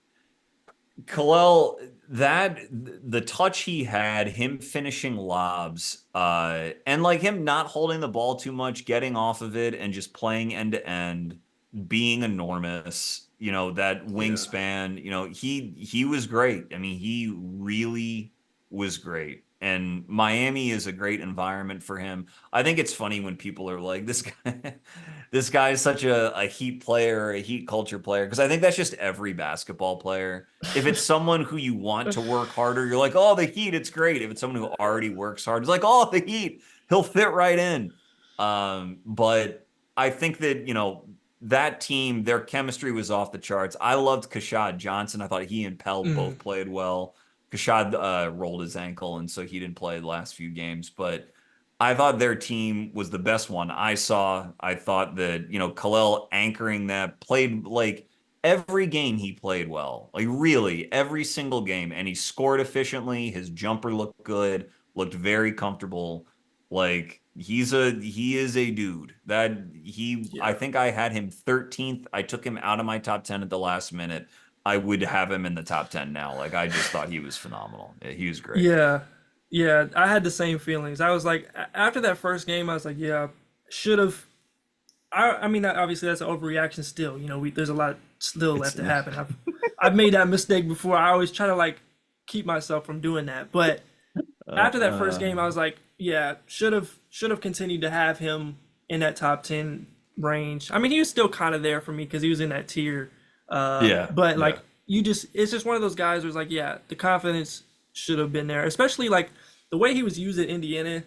Kel'El, that the touch he had, him finishing lobs, and like him not holding the ball too much, getting off of it, and just playing end to end, being enormous. That Yeah. wingspan. He was great. I mean, he really was great. And Miami is a great environment for him. I think it's funny when people are like, "This guy, this guy is such a Heat player, a Heat culture player," because I think that's just every basketball player. If it's someone who you want to work harder, you're like, oh, the Heat, it's great. If it's someone who already works hard, it's like, oh, the Heat, he'll fit right in. But I think that, that team, their chemistry was off the charts. I loved Kashad Johnson. I thought he and Pell Mm. both played well. Kashad rolled his ankle, and so he didn't play the last few games. But I thought their team was the best one I saw. I thought that, Kel'El anchoring that played like every game he played well, like really every single game, and he scored efficiently. His jumper looked good, looked very comfortable. Like he is a dude that I Yeah. think I had him 13th. I took him out of my top 10 at the last minute. I would have him in the top 10 now. Like I just thought he was phenomenal. Yeah, he was great. Yeah. Yeah. I had the same feelings. I was like, after that first game, I was like, yeah, should have. I mean, obviously that's an overreaction still. There's a lot still It's left to happen. I've made that mistake before. I always try to like keep myself from doing that. But after that first uh, game, I was like, yeah, should have continued to have him in that top 10 range. I mean, he was still kind of there for me because he was in that tier. yeah, But yeah. like it's just one of those guys who's like, yeah, the confidence should have been there, especially like the way he was used at Indiana,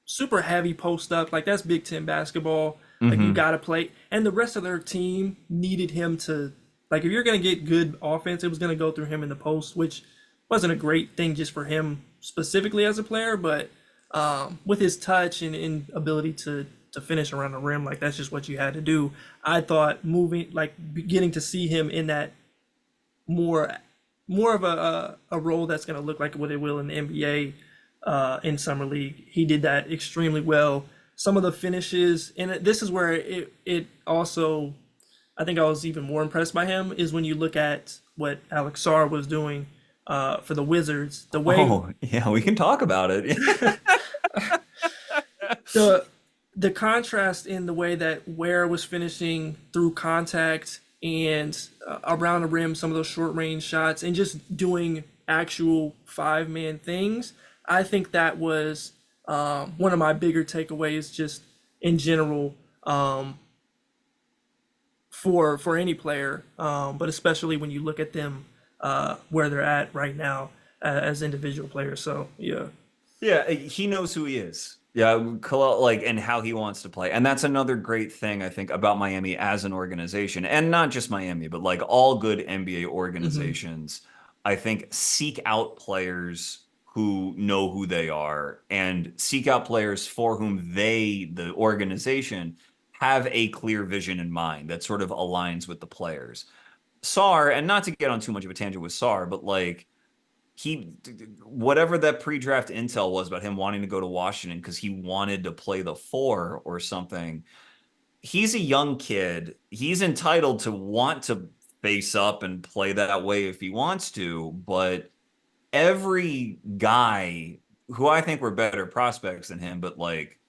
super heavy post up. Like that's Big Ten basketball. Like you Hmm. got to play, and the rest of their team needed him to. Like if you're gonna get good offense, it was gonna go through him in the post, which wasn't a great thing just for him specifically as a player, but with his touch and ability to finish around the rim, like that's just what you had to do. I thought moving, like getting to see him in that more more of a role that's going to look like what it will in the NBA in summer league. He did that extremely well. Some of the finishes, and this is where it also, I think I was even more impressed by him is when you look at what Alex Sarr was doing for the Wizards. The way Oh, yeah, we can talk about it. the the contrast in the way that Ware was finishing through contact and around the rim, some of those short range shots, and just doing actual 5-man things. I think that was one of my bigger takeaways, just in general, for any player, but especially when you look at them where they're at right now as individual players. So yeah. Yeah, he knows who he is. Yeah, like, and how he wants to play. And that's another great thing, I think, about Miami as an organization. And not just Miami, but like all good NBA Hmm. organizations, I think seek out players who know who they are and seek out players for whom the organization, have a clear vision in mind that sort of aligns with the players. Sar, and not to get on too much of a tangent with Sar, but like, he whatever that pre-draft intel was about him wanting to go to Washington because he wanted to play the four or something. He's a young kid. He's entitled to want to face up and play that way if he wants to, but every guy who I think were better prospects than him, but like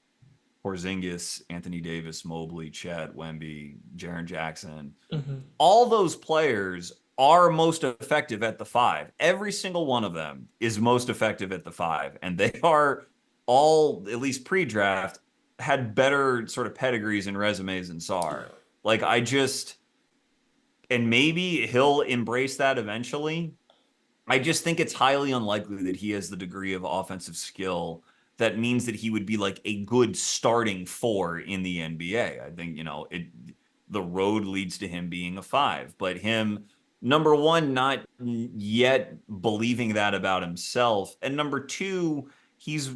Porzingis, Anthony Davis, Mobley, Chet, Wemby, Jaren Jackson, Hmm. all those players are most effective at the five. Every single one of them is most effective at the five. And they are all, at least pre draft, had better sort of pedigrees and resumes than Yeah. Sar. Like, and maybe he'll embrace that eventually. I just think it's highly unlikely that he has the degree of offensive skill that means that he would be like a good starting four in the NBA. I think, the road leads to him being a five, but him, number one, not yet believing that about himself. And number two, he's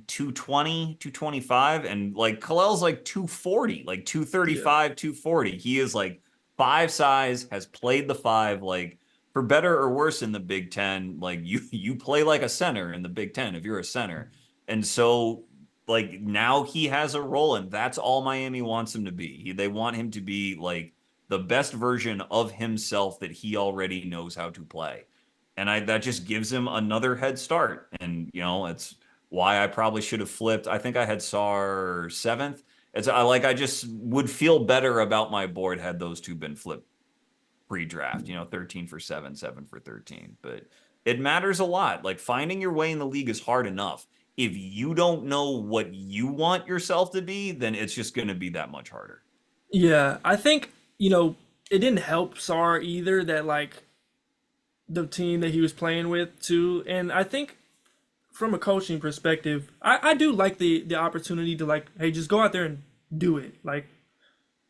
220, 225, and like Kalel's like 240, like Yeah. 235, 240. He is like five size, has played the five, like for better or worse in the Big Ten. Like you play like a center in the Big Ten if you're a center. And so like now he has a role, and that's all Miami wants him to be. They want him to be like the best version of himself that he already knows how to play. And that just gives him another head start. And it's why I probably should have flipped. I think I had Sar seventh. I just would feel better about my board had those two been flipped pre-draft, 13 for 7, 7 for 13. But it matters a lot. Like finding your way in the league is hard enough. If you don't know what you want yourself to be, then it's just going to be that much harder. Yeah, I think, it didn't help Sar either that like the team that he was playing with too. And I think from a coaching perspective, I do like the opportunity to like, hey, just go out there and do it. Like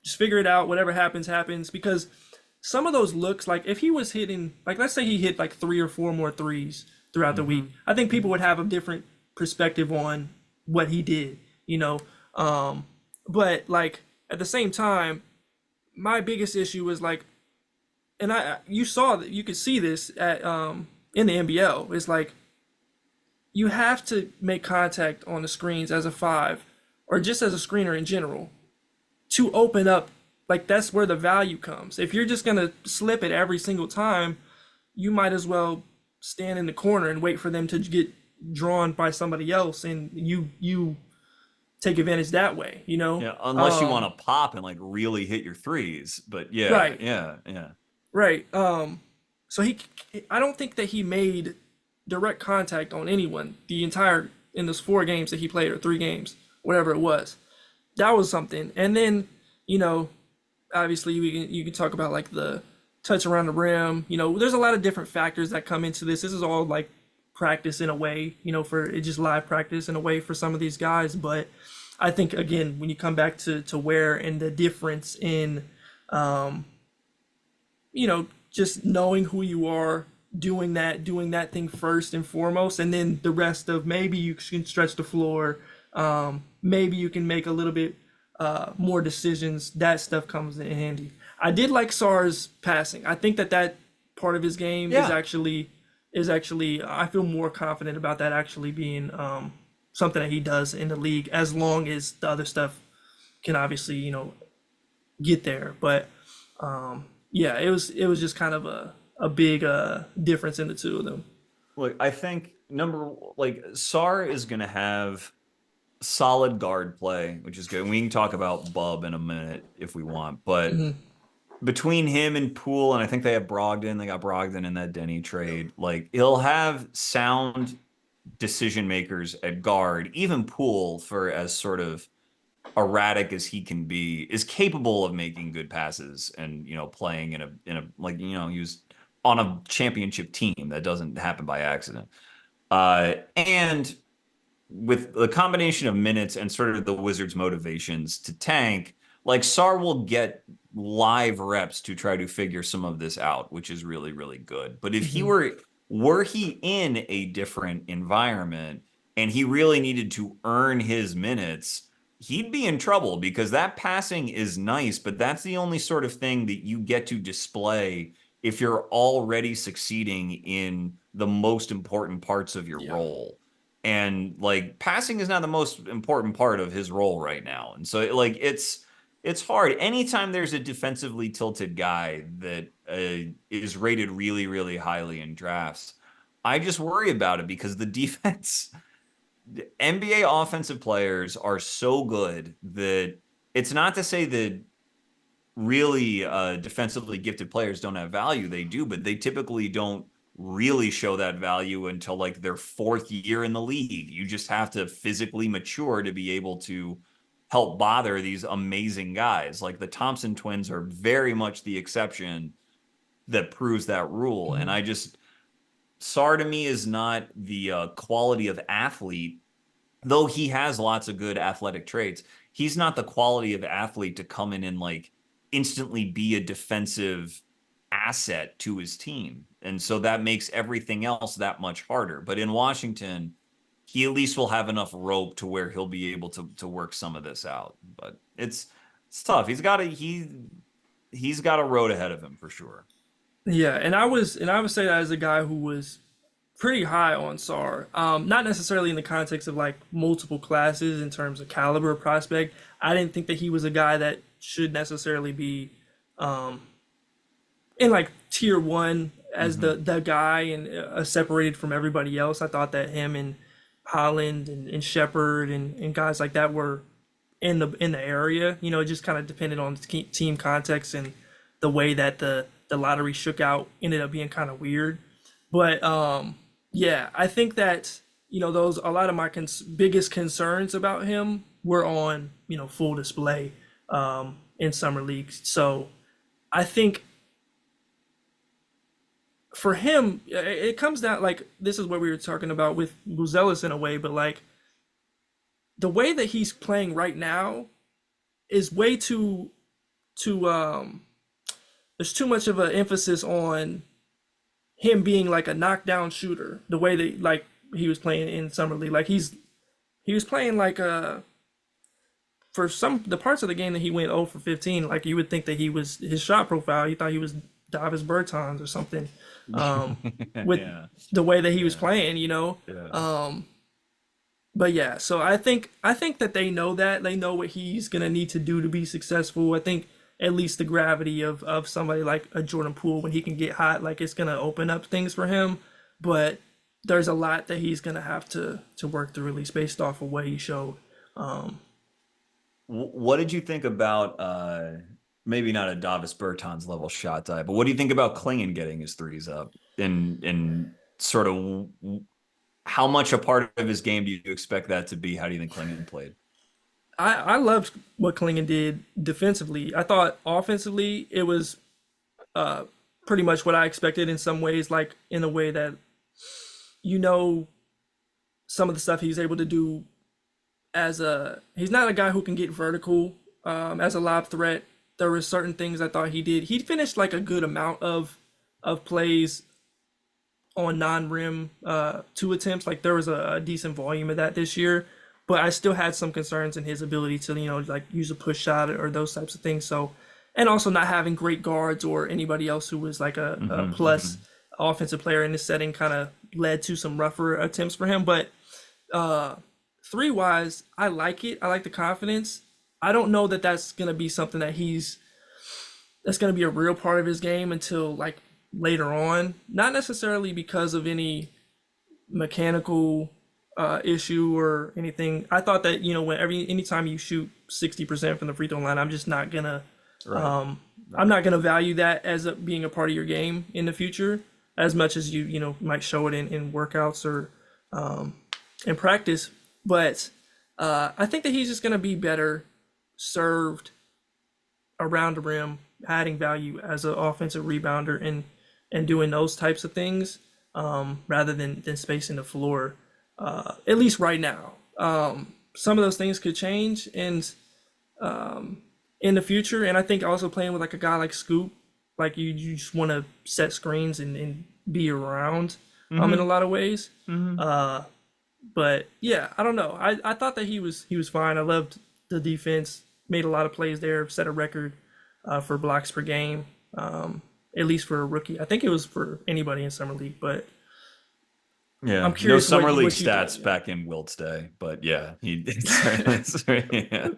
just figure it out. Whatever happens, happens. Because some of those looks, like if he was hitting, like let's say he hit like 3 or 4 more threes throughout the week, I think people would have a different perspective on what he did. But like at the same time, my biggest issue was like, and you could see this at in the NBL. It's like you have to make contact on the screens as a five, or just as a screener in general, to open up. Like that's where the value comes. If you're just gonna slip it every single time, you might as well stand in the corner and wait for them to get drawn by somebody else, and you take advantage that way. Yeah, unless you want to pop and like really hit your threes. But yeah, right, yeah. right. So I don't think that he made direct contact on anyone in those 4 games that he played, or 3 games, whatever it was. That was something. And then obviously you can talk about like the touch around the rim. There's a lot of different factors that come into this. This is all like practice in a way, for it, just live practice in a way for some of these guys. But I think again, when you come back to Ware and the difference in just knowing who you are, doing that thing first and foremost, and then the rest of maybe you can stretch the floor, maybe you can make a little bit more decisions. That stuff comes in handy. I did like Sar's passing. I think that part of his game Yeah. is actually I feel more confident about that actually being something that he does in the league, as long as the other stuff can obviously get there. But yeah, it was just kind of a big difference in the two of them. Look, I think Sar is going to have solid guard play, which is good. We can talk about Bub in a minute if we want, but between him and Poole, and I think they got Brogdon in that Denny trade. Like he'll have sound decision makers at guard. Even Poole, for as sort of erratic as he can be, is capable of making good passes and playing in a like he was on a championship team. That doesn't happen by accident. And with the combination of minutes and sort of the Wizards' motivations to tank, like Sar will get live reps to try to figure some of this out, which is really, really good. But if he were he in a different environment and he really needed to earn his minutes, he'd be in trouble, because that passing is nice, but that's the only sort of thing that you get to display if you're already succeeding in the most important parts of your role. And like passing is not the most important part of his role right now. And so like it's hard. Anytime there's a defensively tilted guy that is rated really, really highly in drafts, I just worry about it, because the defense, the NBA offensive players are so good that it's not to say that really defensively gifted players don't have value. They do, but they typically don't really show that value until like their 4th year in the league. You just have to physically mature to be able to help bother these amazing guys. Like the Thompson twins are very much the exception that proves that rule. And Sar to me is not the quality of athlete, though he has lots of good athletic traits. He's not the quality of athlete to come in and like instantly be a defensive asset to his team. And so that makes everything else that much harder. But in Washington, he at least will have enough rope to where he'll be able to work some of this out. But it's tough. he's got a road ahead of him for sure. Yeah, and I would say that as a guy who was pretty high on Sar. Not necessarily in the context of like multiple classes in terms of caliber of prospect. I didn't think that he was a guy that should necessarily be in like tier one as Hmm. the guy and separated from everybody else. I thought that him and Holland and Sheppard and guys like that were in the area. It just kind of depended on the team context and the way that the lottery shook out ended up being kind of weird. But yeah, I think that those a lot of my biggest concerns about him were on full display in summer leagues. So I think for him, it comes down like this is what we were talking about with Buzelis in a way, but like the way that he's playing right now is way too there's too much of an emphasis on him being like a knockdown shooter. The way that like he was playing in summer league, like he was playing like for some the parts of the game that he went 0 for 15, like you would think that he was his shot profile. You thought he was Davis Bertans or something. With Yeah, the way that he was yeah, playing. yeah. But yeah, so I think that they know that they know what he's gonna need to do to be successful. I think at least the gravity of somebody like a Jordan Poole when he can get hot, like it's gonna open up things for him. But there's a lot that he's gonna have to work through, at least based off of what he showed. Um, What did you think about maybe not a Davis Bertans level shot type, but what do you think about Klingan getting his threes up and sort of how much a part of his game do you expect that to be? How do you think Klingan played? I loved what Klingon did defensively. I thought offensively it was uh, pretty much what I expected in some ways, like in a way that you know some of the stuff he's able to do as a he's not a guy who can get vertical as a lob threat. There were certain things I thought he did. He finished like a good amount of plays on non-rim two attempts. Like there was a decent volume of that this year, but I still had some concerns in his ability to like use a push shot or those types of things. So, and also not having great guards or anybody else who was like a Hmm. plus offensive player in this setting kind of led to some rougher attempts for him. But three wise, I like it. I like the confidence. I don't know that that's gonna be something that's gonna be a real part of his game until like later on. Not necessarily because of any mechanical issue or anything. I thought that when anytime you shoot 60% from the free throw line, Right, I'm right. not gonna value that as being a part of your game in the future as much as you might show it in workouts or in practice. But I think that he's just gonna be better served around the rim, adding value as an offensive rebounder and doing those types of things rather than spacing the floor. At least right now, some of those things could change and in the future. And I think also playing with like a guy like Scoop, like you just want to set screens and be around in a Hmm. lot of ways. Hmm. But yeah, I don't know. I thought that he was fine. I loved the defense. Made a lot of plays there. Set a record for blocks per game. At least for a rookie. I think it was for anybody in summer league. But I'm Yeah, no curious summer league what you thought. stats Yeah. back in Wilt's day, but yeah, he certainly, yeah.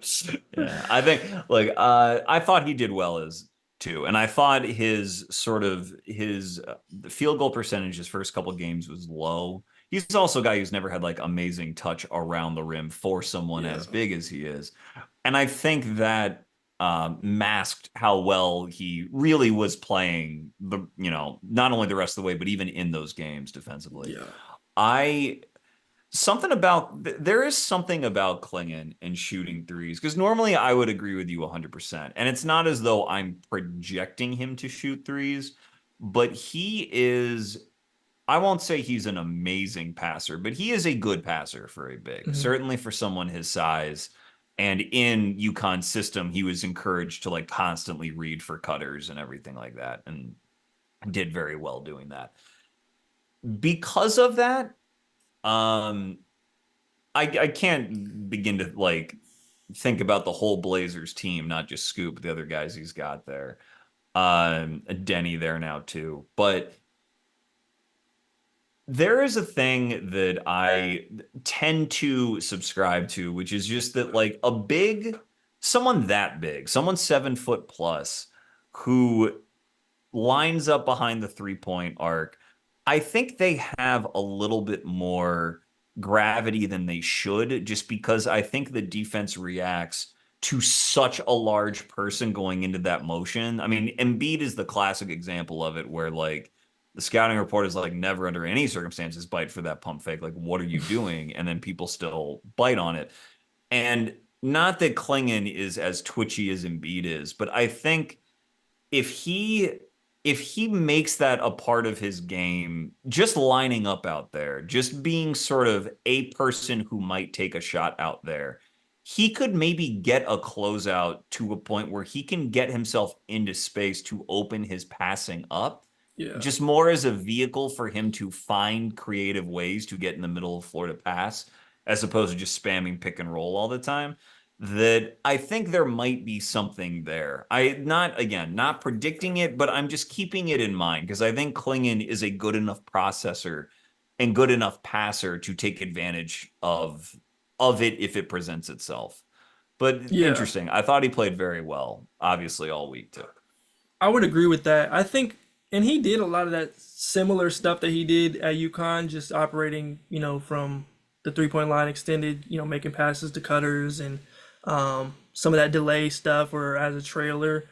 Yeah. I think like I thought he did well as too, and I thought his sort of his the field goal percentage his first couple games was low. He's also a guy who's never had like amazing touch around the rim for someone Yeah. as big as he is, and I think that masked how well he really was playing the not only the rest of the way, but even in those games defensively. Yeah. I something about there is something about Klingon and shooting threes because normally I would agree with you 100%. And it's not as though I'm projecting him to shoot threes, but he is I won't say he's an amazing passer, but he is a good passer for a big, Mhm. certainly for someone his size. And in UConn's system, he was encouraged to like constantly read for cutters and everything like that, and did very well doing that. Because of that, um, I can't begin to like think about the whole Blazers team, not just Scoop, the other guys he's got there. Denny there now too. But there is a thing that I tend to subscribe to, which is just that like someone that big, someone 7 foot plus, who lines up behind the 3 point arc, I think they have a little bit more gravity than they should, just because I think the defense reacts to such a large person going into that motion. I mean, Embiid is the classic example of it, where like the scouting report is like, never under any circumstances bite for that pump fake. Like, what are you doing? And then people still bite on it. And not that Clingan is as twitchy as Embiid is, but I think if he if he makes that a part of his game, just lining up out there, just being sort of a person who might take a shot out there, he could maybe get a closeout to a point where he can get himself into space to open his passing up, Yeah. just more as a vehicle for him to find creative ways to get in the middle of the floor to pass, as opposed to just spamming pick and roll all the time. That I think there might be something there. Not predicting it, but I'm just keeping it in mind because I think Clingan is a good enough processor and good enough passer to take advantage of it if it presents itself. But Yeah. interesting. I thought he played very well, obviously all week too. I would agree with that. I think, and he did a lot of that similar stuff that he did at UConn, just operating, from the 3 point line extended, making passes to cutters and some of that delay stuff or as a trailer.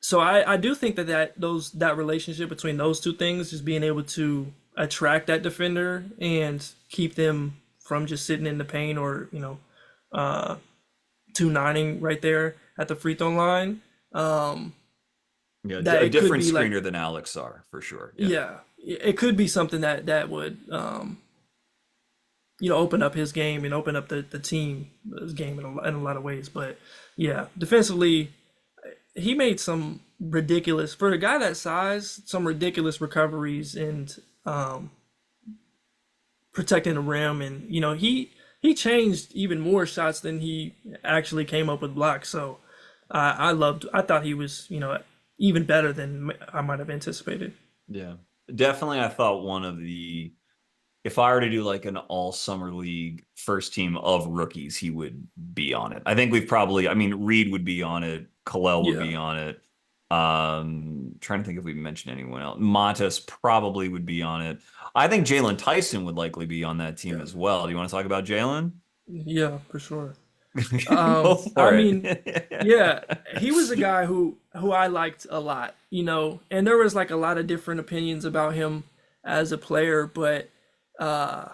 So I do think that relationship between those two things, just being able to attract that defender and keep them from just sitting in the paint or, uh, 2-9ing right there at the free throw line. Yeah, That a it could different be like, screener than Alex Sarr for sure. Yeah. yeah, it could be something that would open up his game and open up the team's game in a lot of ways. But yeah, defensively, he made some ridiculous, for a guy that size, some ridiculous recoveries and protecting the rim, and he changed even more shots than he actually came up with blocks. So I thought he was even better than I might have anticipated. Yeah. Definitely I thought one of the if I were to do like an all summer league first team of rookies, he would be on it. I think I mean, Reed would be on it. Kel'El would Yeah, be on it. Trying to think if we mentioned anyone else. Matas probably would be on it. I think Jaylon Tyson would likely be on that team yeah, as well. Do you want to talk about Jaylon? yeah, for sure. Go I for mean, it. yeah, he was a guy who I liked a lot, and there was like a lot of different opinions about him as a player, but I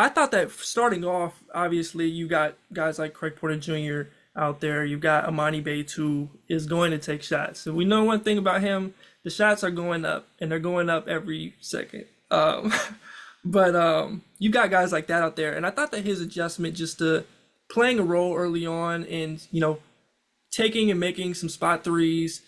thought that starting off, obviously, you got guys like Craig Porter Jr. out there. You've got Amani Bates, who is going to take shots. And we know one thing about him: the shots are going up, and they're going up every second. But you got guys like that out there, and I thought that his adjustment just to playing a role early on, and taking and making some spot threes,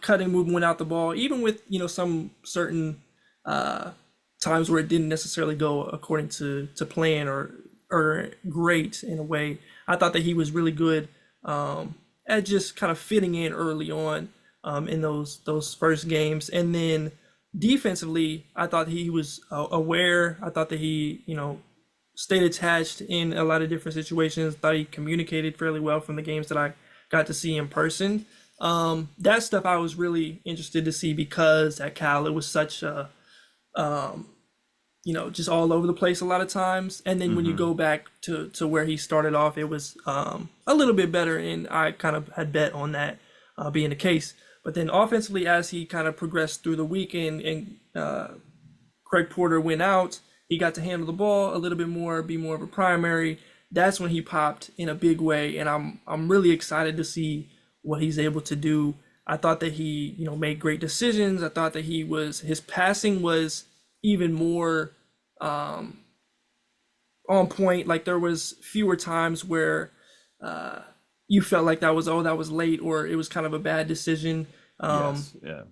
cutting, moving without the ball, even with some certain times where it didn't necessarily go according to plan or great in a way. I thought that he was really good at just kind of fitting in early on in those first games, and then defensively, I thought he was aware. I thought that he stayed attached in a lot of different situations. Thought he communicated fairly well from the games that I got to see in person. That stuff I was really interested to see because at Cal it was such a just all over the place a lot of times. And then when you Hmm. go back to where he started off, it was a little bit better, and I kind of had bet on that being the case. But then offensively, as he kind of progressed through the weekend and Craig Porter went out, he got to handle the ball a little bit more, be more of a primary. That's when he popped in a big way, and I'm really excited to see what he's able to do. I thought that he made great decisions. I thought that his passing was even more on point. Like there was fewer times where you felt like that was late or it was kind of a bad decision. Yes. Yeah.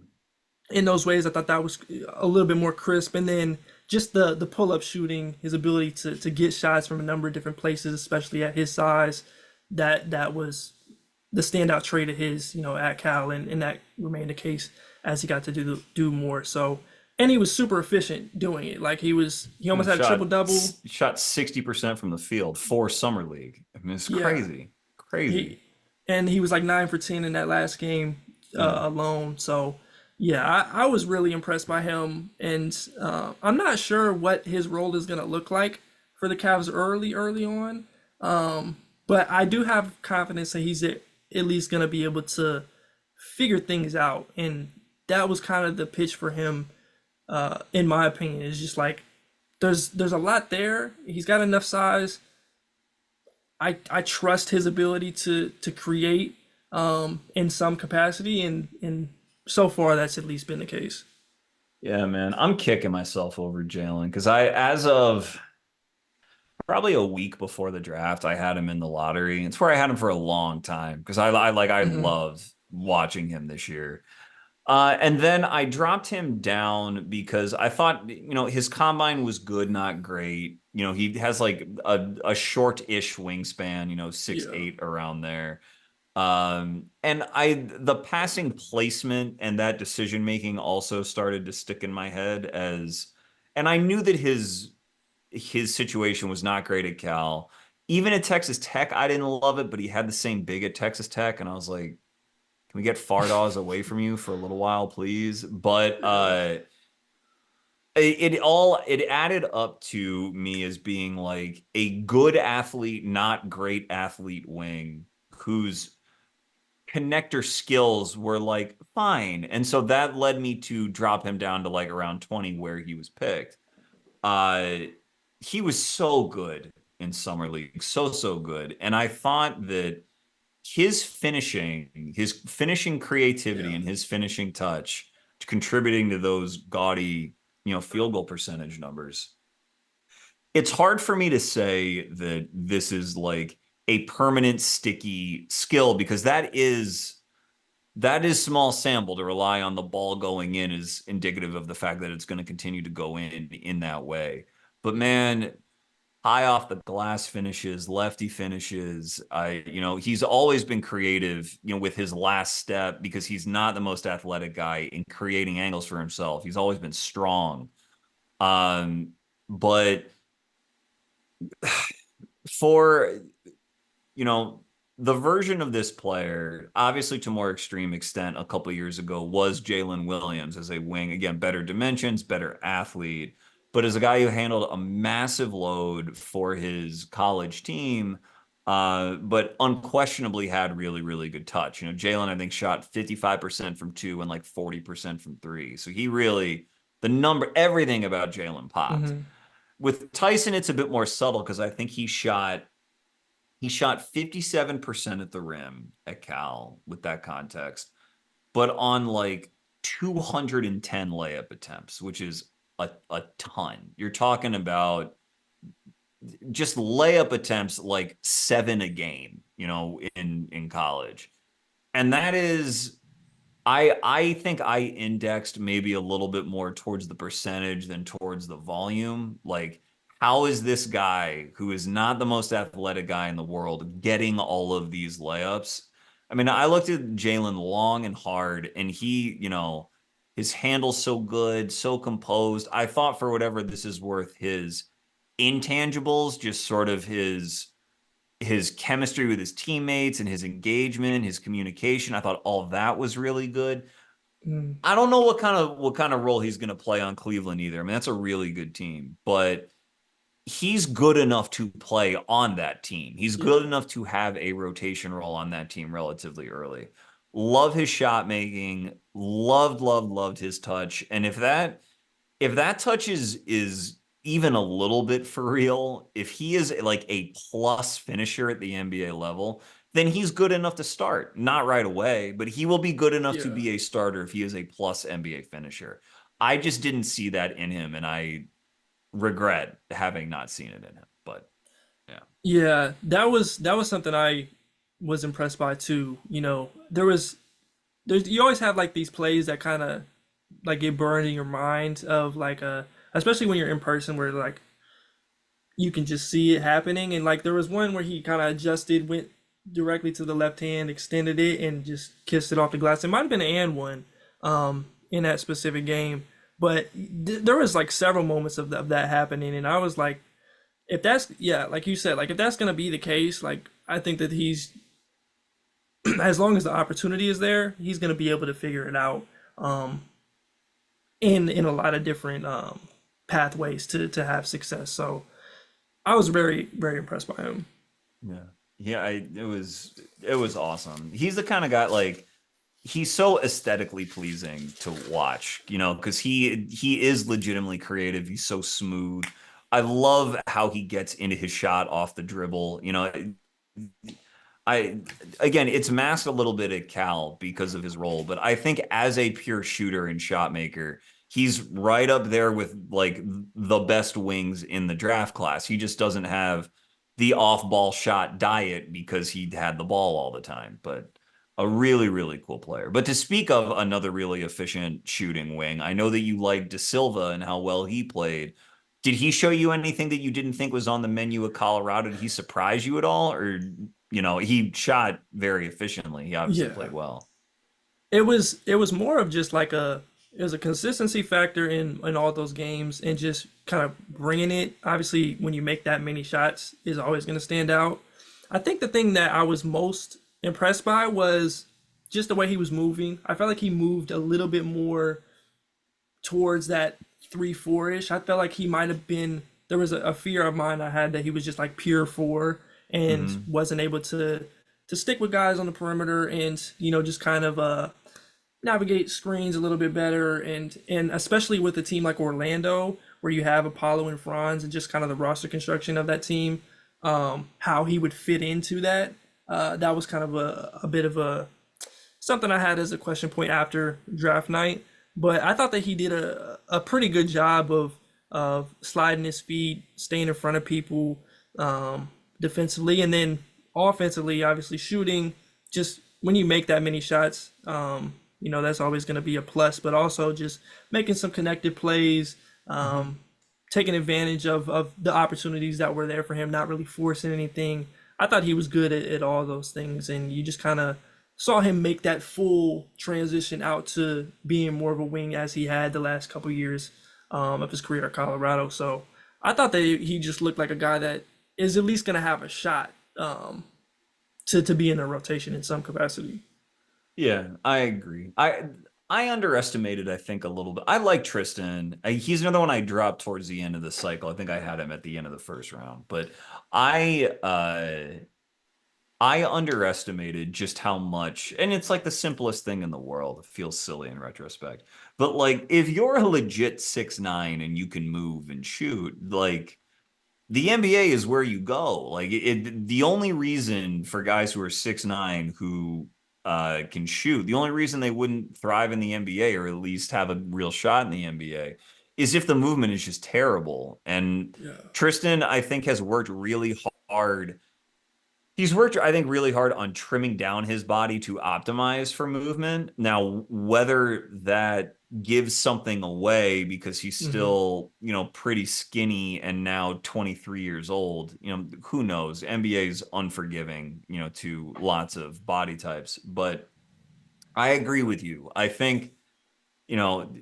In those ways, I thought that was a little bit more crisp. And then just the pull up shooting, his ability to get shots from a number of different places, especially at his size, that was the standout trait of his, at Cal, and that remained the case as he got to do more. So, and he was super efficient doing it. Like he Yeah, almost had a triple double. shot 60% from the field for summer league. I mean, it's Yeah, crazy, crazy. he and he was like 9 for 10 in that last game Yeah. alone. So, yeah, I was really impressed by him, and I'm not sure what his role is gonna look like for the Cavs early on. But I do have confidence that he's at least gonna be able to figure things out, and that was kind of the pitch for him, in my opinion. It's just like there's a lot there. He's got enough size. I trust his ability to create in some capacity, and so far that's at least been the case. Yeah, man. I'm kicking myself over Jalen because as of probably a week before the draft, I had him in the lottery. It's where I had him for a long time because I Hmm. loved watching him this year. And then I dropped him down because I thought, his combine was good, not great. He has like a short-ish wingspan, six Yeah. eight around there. And the passing placement and that decision making also started to stick in my head and I knew that his situation was not great at Cal. Even at Texas Tech, I didn't love it, but he had the same big at Texas Tech, and I was like, can we get Fardaws away from you for a little while, please? But Yeah. it added up to me as being like a good athlete, not great athlete wing whose connector skills were like fine. And so that led me to drop him down to like around 20 where he was picked. Uh he was so good in summer league, so good. And I thought that his finishing creativity Yeah. and his finishing touch contributing to those gaudy, field goal percentage numbers. It's hard for me to say that this is like a permanent sticky skill because that is small sample to rely on the ball going in is indicative of the fact that it's going to continue to go in that way. But man, high off the glass finishes, lefty finishes. He's always been creative, with his last step because he's not the most athletic guy in creating angles for himself. He's always been strong. But for, you know, the version of this player, obviously to more extreme extent a couple of years ago, was Jalen Williams as a wing. Again, better dimensions, better athlete, but as a guy who handled a massive load for his college team, but unquestionably had really, really good touch. Jalen, I think, shot 55% from two and like 40% from three. So everything about Jalen popped. Hmm. With Tyson, it's a bit more subtle because I think he shot 57% at the rim at Cal with that context, but on like 210 layup attempts, which is a ton. You're talking about just layup attempts like seven a game, in college. And that is I think I indexed maybe a little bit more towards the percentage than towards the volume. Like, how is this guy who is not the most athletic guy in the world getting all of these layups? I mean, I looked at Jalen long and hard, and his handle's so good, so composed. I thought for whatever this is worth, his intangibles, just sort of his chemistry with his teammates and his engagement, his communication. I thought all of that was really good. Mm. I don't know what kind of role he's going to play on Cleveland either. I mean, that's a really good team, but he's good enough to play on that team. He's Yeah. good enough to have a rotation role on that team relatively early. Love his shot making, loved his touch. And if that touch is even a little bit for real, if he is like a plus finisher at the NBA level, then he's good enough to start. Not right away, but he will be good enough to Yeah. be a starter if he is a plus NBA finisher. I just didn't see that in him, and I regret having not seen it in him. But yeah. Yeah, that was something I was impressed by too. There's you always have like these plays that kind of like get burned in your mind of like especially when you're in person where like you can just see it happening, and like there was one where he kind of adjusted, went directly to the left hand, extended it, and just kissed it off the glass. It might have been an and one in that specific game, but there was like several moments of that happening, and I was like, if that's yeah, like you said, like if that's gonna be the case, like I think that he's as long as the opportunity is there, he's gonna be able to figure it out in a lot of different pathways to have success. So I was very impressed by him. Yeah. Yeah, it was awesome. He's the kind of guy like he's so aesthetically pleasing to watch, because he is legitimately creative. He's so smooth. I love how he gets into his shot off the dribble. I again, it's masked a little bit at Cal because of his role, but I think as a pure shooter and shot maker, he's right up there with like the best wings in the draft class. He just doesn't have the off-ball shot diet because he had the ball all the time, but a really, really cool player. But to speak of another really efficient shooting wing, I know that you like Da Silva and how well he played. Did he show you anything that you didn't think was on the menu at Colorado? Did he surprise you at all? Or, he shot very efficiently. He obviously Yeah, played well. it was more of just like it was a consistency factor in all those games and just kind of bringing it. Obviously, when you make that many shots, is always going to stand out. I think the thing that I was most impressed by was just the way he was moving. I felt like he moved a little bit more towards that 3-4 ish. I felt like he might have been. There was a fear of mine I had that he was just like pure four and Hmm. wasn't able to stick with guys on the perimeter and just kind of navigate screens a little bit better and especially with a team like Orlando where you have Apollo and Franz and just kind of the roster construction of that team, how he would fit into that. That was kind of a bit of a something I had as a question point after draft night. But I thought that he did a pretty good job of sliding his feet, staying in front of people defensively, and then offensively, obviously shooting. Just when you make that many shots, that's always going to be a plus. But also just making some connected plays, taking advantage of the opportunities that were there for him, not really forcing anything. I thought he was good at all those things, and you just kind of saw him make that full transition out to being more of a wing as he had the last couple years of his career at Colorado. So I thought that he just looked like a guy that is at least going to have a shot to be in the rotation in some capacity. Yeah, I agree. I underestimated, I think, a little bit. I like Tristan. He's another one I dropped towards the end of the cycle. I think I had him at the end of the first round, but I underestimated just how much, and it's like the simplest thing in the world. It feels silly in retrospect. But like if you're a legit 6'9" and you can move and shoot, like the NBA is where you go. Like the only reason for guys who are 6'9" who can shoot, the only reason they wouldn't thrive in the NBA or at least have a real shot in the NBA is if the movement is just terrible. And Yeah. Tristan, I think, has worked really hard. He's worked, I think, really hard on trimming down his body to optimize for movement. Now, whether that gives something away because he's Hmm. still, pretty skinny and now 23 years old, who knows? NBA is unforgiving, to lots of body types. But I agree with you. I think, you know,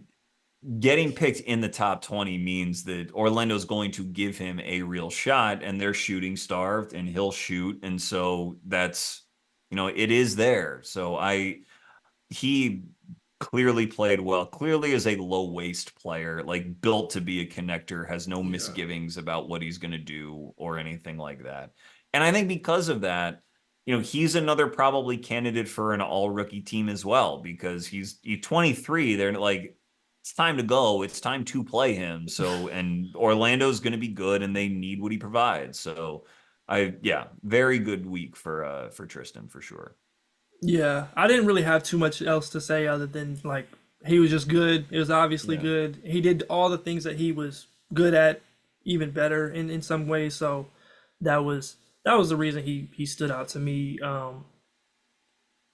getting picked in the top 20 means that Orlando's going to give him a real shot and they're shooting starved and he'll shoot. And so that's, it is there. So he clearly played well, clearly is a low waist player, like built to be a connector, has no Yeah. misgivings about what he's going to do or anything like that. And I think because of that, he's another probably candidate for an all rookie team as well because he's 23. They're like, it's time to go. It's time to play him. So, and Orlando's going to be good and they need what he provides. So, yeah, very good week for Tristan for sure. Yeah, I didn't really have too much else to say other than like he was just good. It was obviously Yeah. good. He did all the things that he was good at, even better in some ways. So that was that was the reason he stood out to me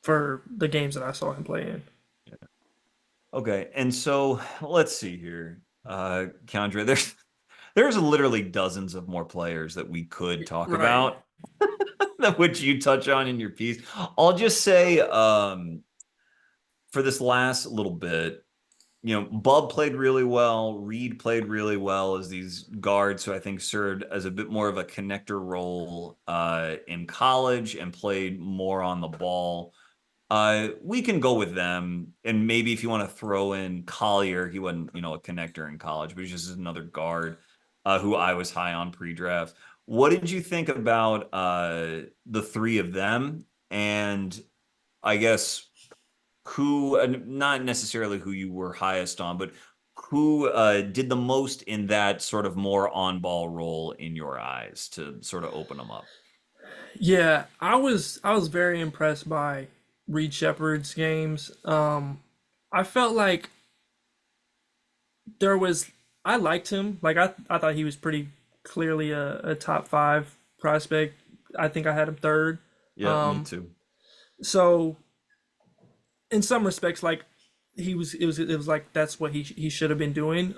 for the games that I saw him play in. Okay, and so let's see here. Keandre, there's literally dozens of more players that we could talk Right. about. which you touch on in your piece. I'll just say, for this last little bit, Bub played really well. Reed played really well as these guards who I think served as a bit more of a connector role in college and played more on the ball. We can go with them. And maybe if you want to throw in Collier, he wasn't, a connector in college, but he's just another guard who I was high on pre-draft. What did you think about the three of them? And I guess who, not necessarily who you were highest on, but who did the most in that sort of more on-ball role in your eyes to sort of open them up? Yeah, I was very impressed by Reed Sheppard's games. I felt like there was I liked him. Like I thought he was pretty clearly a top five prospect. I think I had him third. Yeah, me Um, too. so in some respects, like it was like that's what he should have been doing.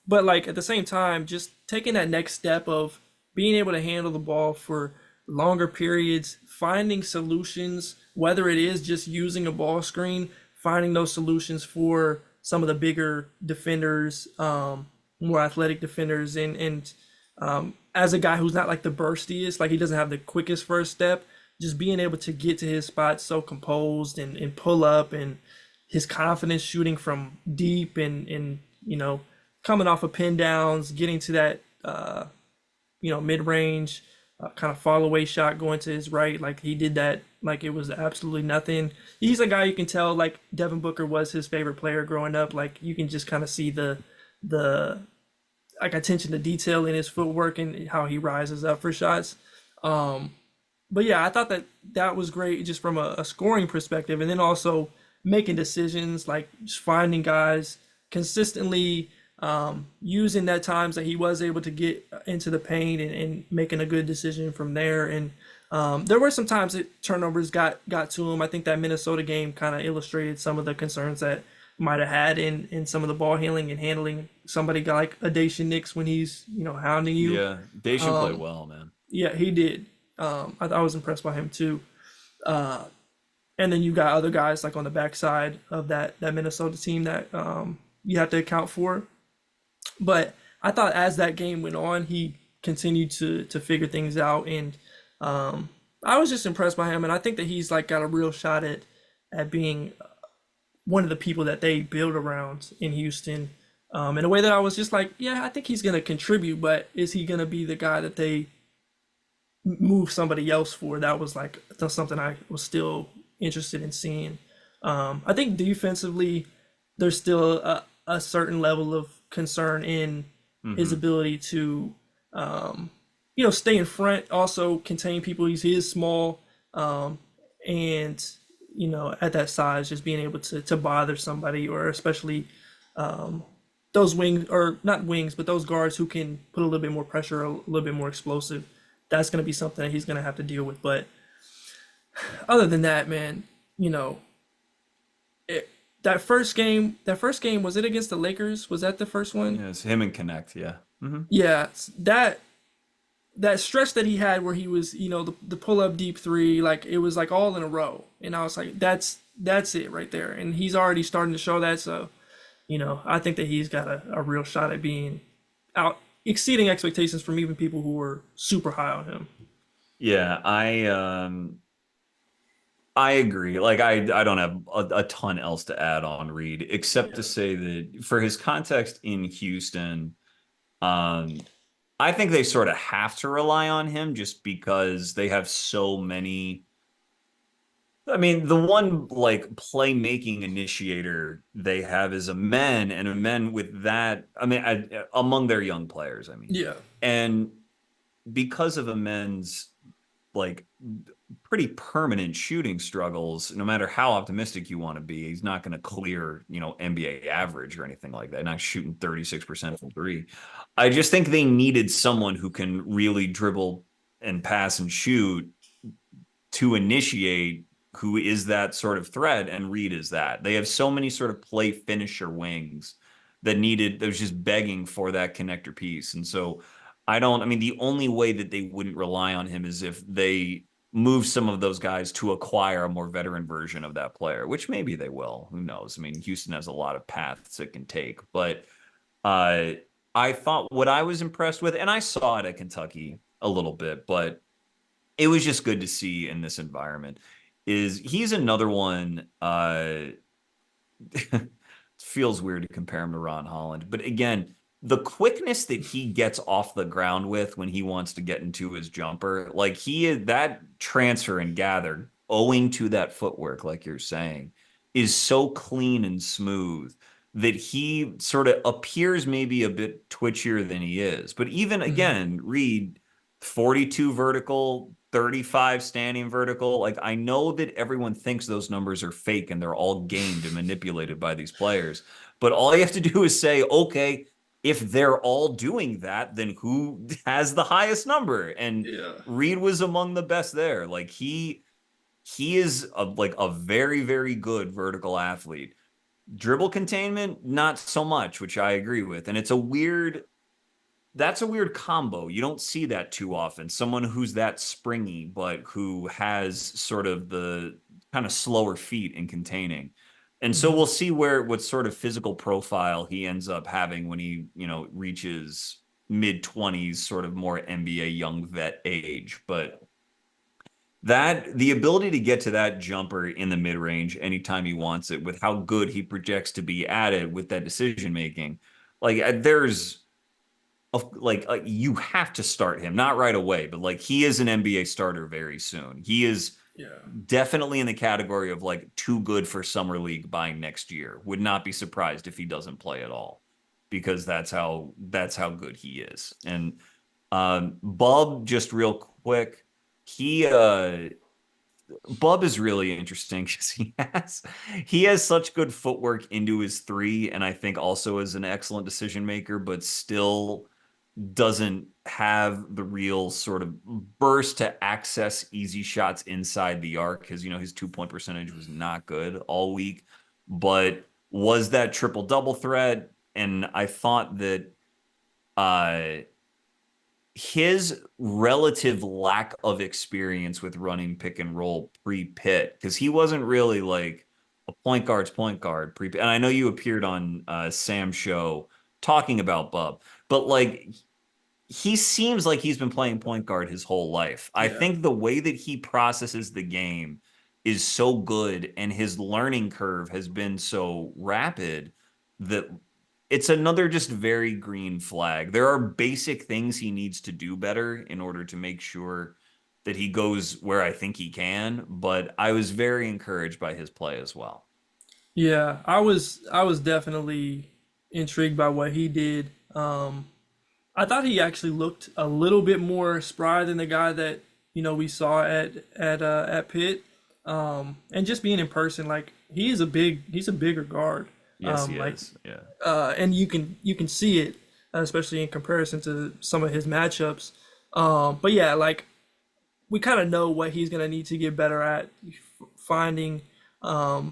But like at the same time, just taking that next step of being able to handle the ball for longer periods, finding solutions, whether it is just using a ball screen, finding those solutions for some of the bigger defenders, more athletic defenders, and as a guy who's not like the burstiest, like he doesn't have the quickest first step, just being able to get to his spot so composed and pull up and his confidence shooting from deep and coming off of pin downs, getting to that mid range kind of fall away shot going to his right, like he did that like it was absolutely nothing. He's a guy you can tell like Devin Booker was his favorite player growing up. Like you can just kind of see the like attention to detail in his footwork and how he rises up for shots. But yeah, I thought that was great just from a scoring perspective, and then also making decisions like just finding guys consistently, using that times that he was able to get into the paint and making a good decision from there. And there were some times that turnovers got to him. I think that Minnesota game kind of illustrated some of the concerns that might have had in some of the ball handling and handling somebody like a Dacian Nix when he's hounding you. Yeah, Dacian played Um, well, man. yeah, he did. I was impressed by him too. Uh, and then you got other guys like on the backside of that Minnesota team that you have to account for. But I thought as that game went on, he continued to figure things out, and I was just impressed by him. And I think that he's like got a real shot at being one of the people that they build around in Houston. In a way that I was just like, yeah, I think he's going to contribute, but is he going to be the guy that they move somebody else for? That was like that's something I was still interested in seeing. I think defensively, there's still a certain level of concern in his Hmm. ability to, stay in front, also contain people. He is small, and at that size, just being able to bother somebody, or especially those wings, or not wings, but those guards who can put a little bit more pressure, a little bit more explosive. That's going to be something that he's going to have to deal with. But other than that, man, you know, it, that first game, was it against the Lakers? Was that the first one? Yeah, it's him and Connect. Yeah. Hmm. Yeah, that stretch that he had where he was, the pull up deep three, like it was like all in a row, and I was like, that's it right there, and he's already starting to show that. So, I think that he's got a real shot at being out exceeding expectations from even people who were super high on him. Yeah, I agree. Like I don't have a ton else to add on Reed except to Yeah. say that for his context in Houston, um, I think they sort of have to rely on him just because they have so many. I mean, the one like playmaking initiator they have is a men, and a men with that. I mean, among their young players, I mean, Yeah. and because of a men's like pretty permanent shooting struggles, no matter how optimistic you want to be, he's not going to clear, NBA average or anything like that. Not shooting 36% from three. I just think they needed someone who can really dribble and pass and shoot to initiate who is that sort of threat, and Reed is that. They have so many sort of play finisher wings that was just begging for that connector piece. And so I mean, the only way that they wouldn't rely on him is if they move some of those guys to acquire a more veteran version of that player, which maybe they will. Who knows? I mean, Houston has a lot of paths it can take, but uh, I thought what I was impressed with, and I saw it at Kentucky a little bit, but it was just good to see in this environment. Is he's another one. It feels weird to compare him to Ron Holland, but again, the quickness that he gets off the ground with when he wants to get into his jumper, like he that transfer and gather, owing to that footwork, like you're saying, is so clean and smooth that he sort of appears maybe a bit twitchier than he is. But even Hmm. again, Reed, 42 vertical, 35 standing vertical. Like I know that everyone thinks those numbers are fake and they're all gamed and manipulated by these players. But all you have to do is say, okay, if they're all doing that, then who has the highest number? And Yeah. Reed was among the best there. Like he is like a very, very good vertical athlete. Dribble containment, not so much, which I agree with. And it's a weird that's a weird combo. You don't see that too often. Someone who's that springy, but who has sort of the kind of slower feet in containing. And so Hmm. we'll see what sort of physical profile he ends up having when he, reaches mid 20s, sort of more NBA young vet age. But that the ability to get to that jumper in the mid range anytime he wants it, with how good he projects to be at it with that decision making, like there's you have to start him, not right away, but like he is an NBA starter very soon. He is Yeah. definitely in the category of like too good for summer league by next year. Would not be surprised if he doesn't play at all, because that's how good he is. And Bub, just real quick, he Bub is really interesting because he has such good footwork into his three, and I think also is an excellent decision maker, but still doesn't have the real sort of burst to access easy shots inside the arc, because his 2 point percentage was not good all week, but was that triple double threat. And I thought that uh his relative lack of experience with running pick and roll pre-pit, because he wasn't really like a point guard's point guard pre-pit. And I know you appeared on Sam's show talking about Bub, but like he seems like he's been playing point guard his whole life. I Yeah. think the way that he processes the game is so good, and his learning curve has been so rapid that it's another just very green flag. There are basic things he needs to do better in order to make sure that he goes where I think he can, but I was very encouraged by his play as well. Yeah. I was definitely intrigued by what he did. I thought he actually looked a little bit more spry than the guy that we saw at Pitt. And just being in person, like he's a bigger guard. Yes, he Like is. Yeah. and you can see it, especially in comparison to some of his matchups. But yeah, like we kind of know what he's gonna need to get better at finding, a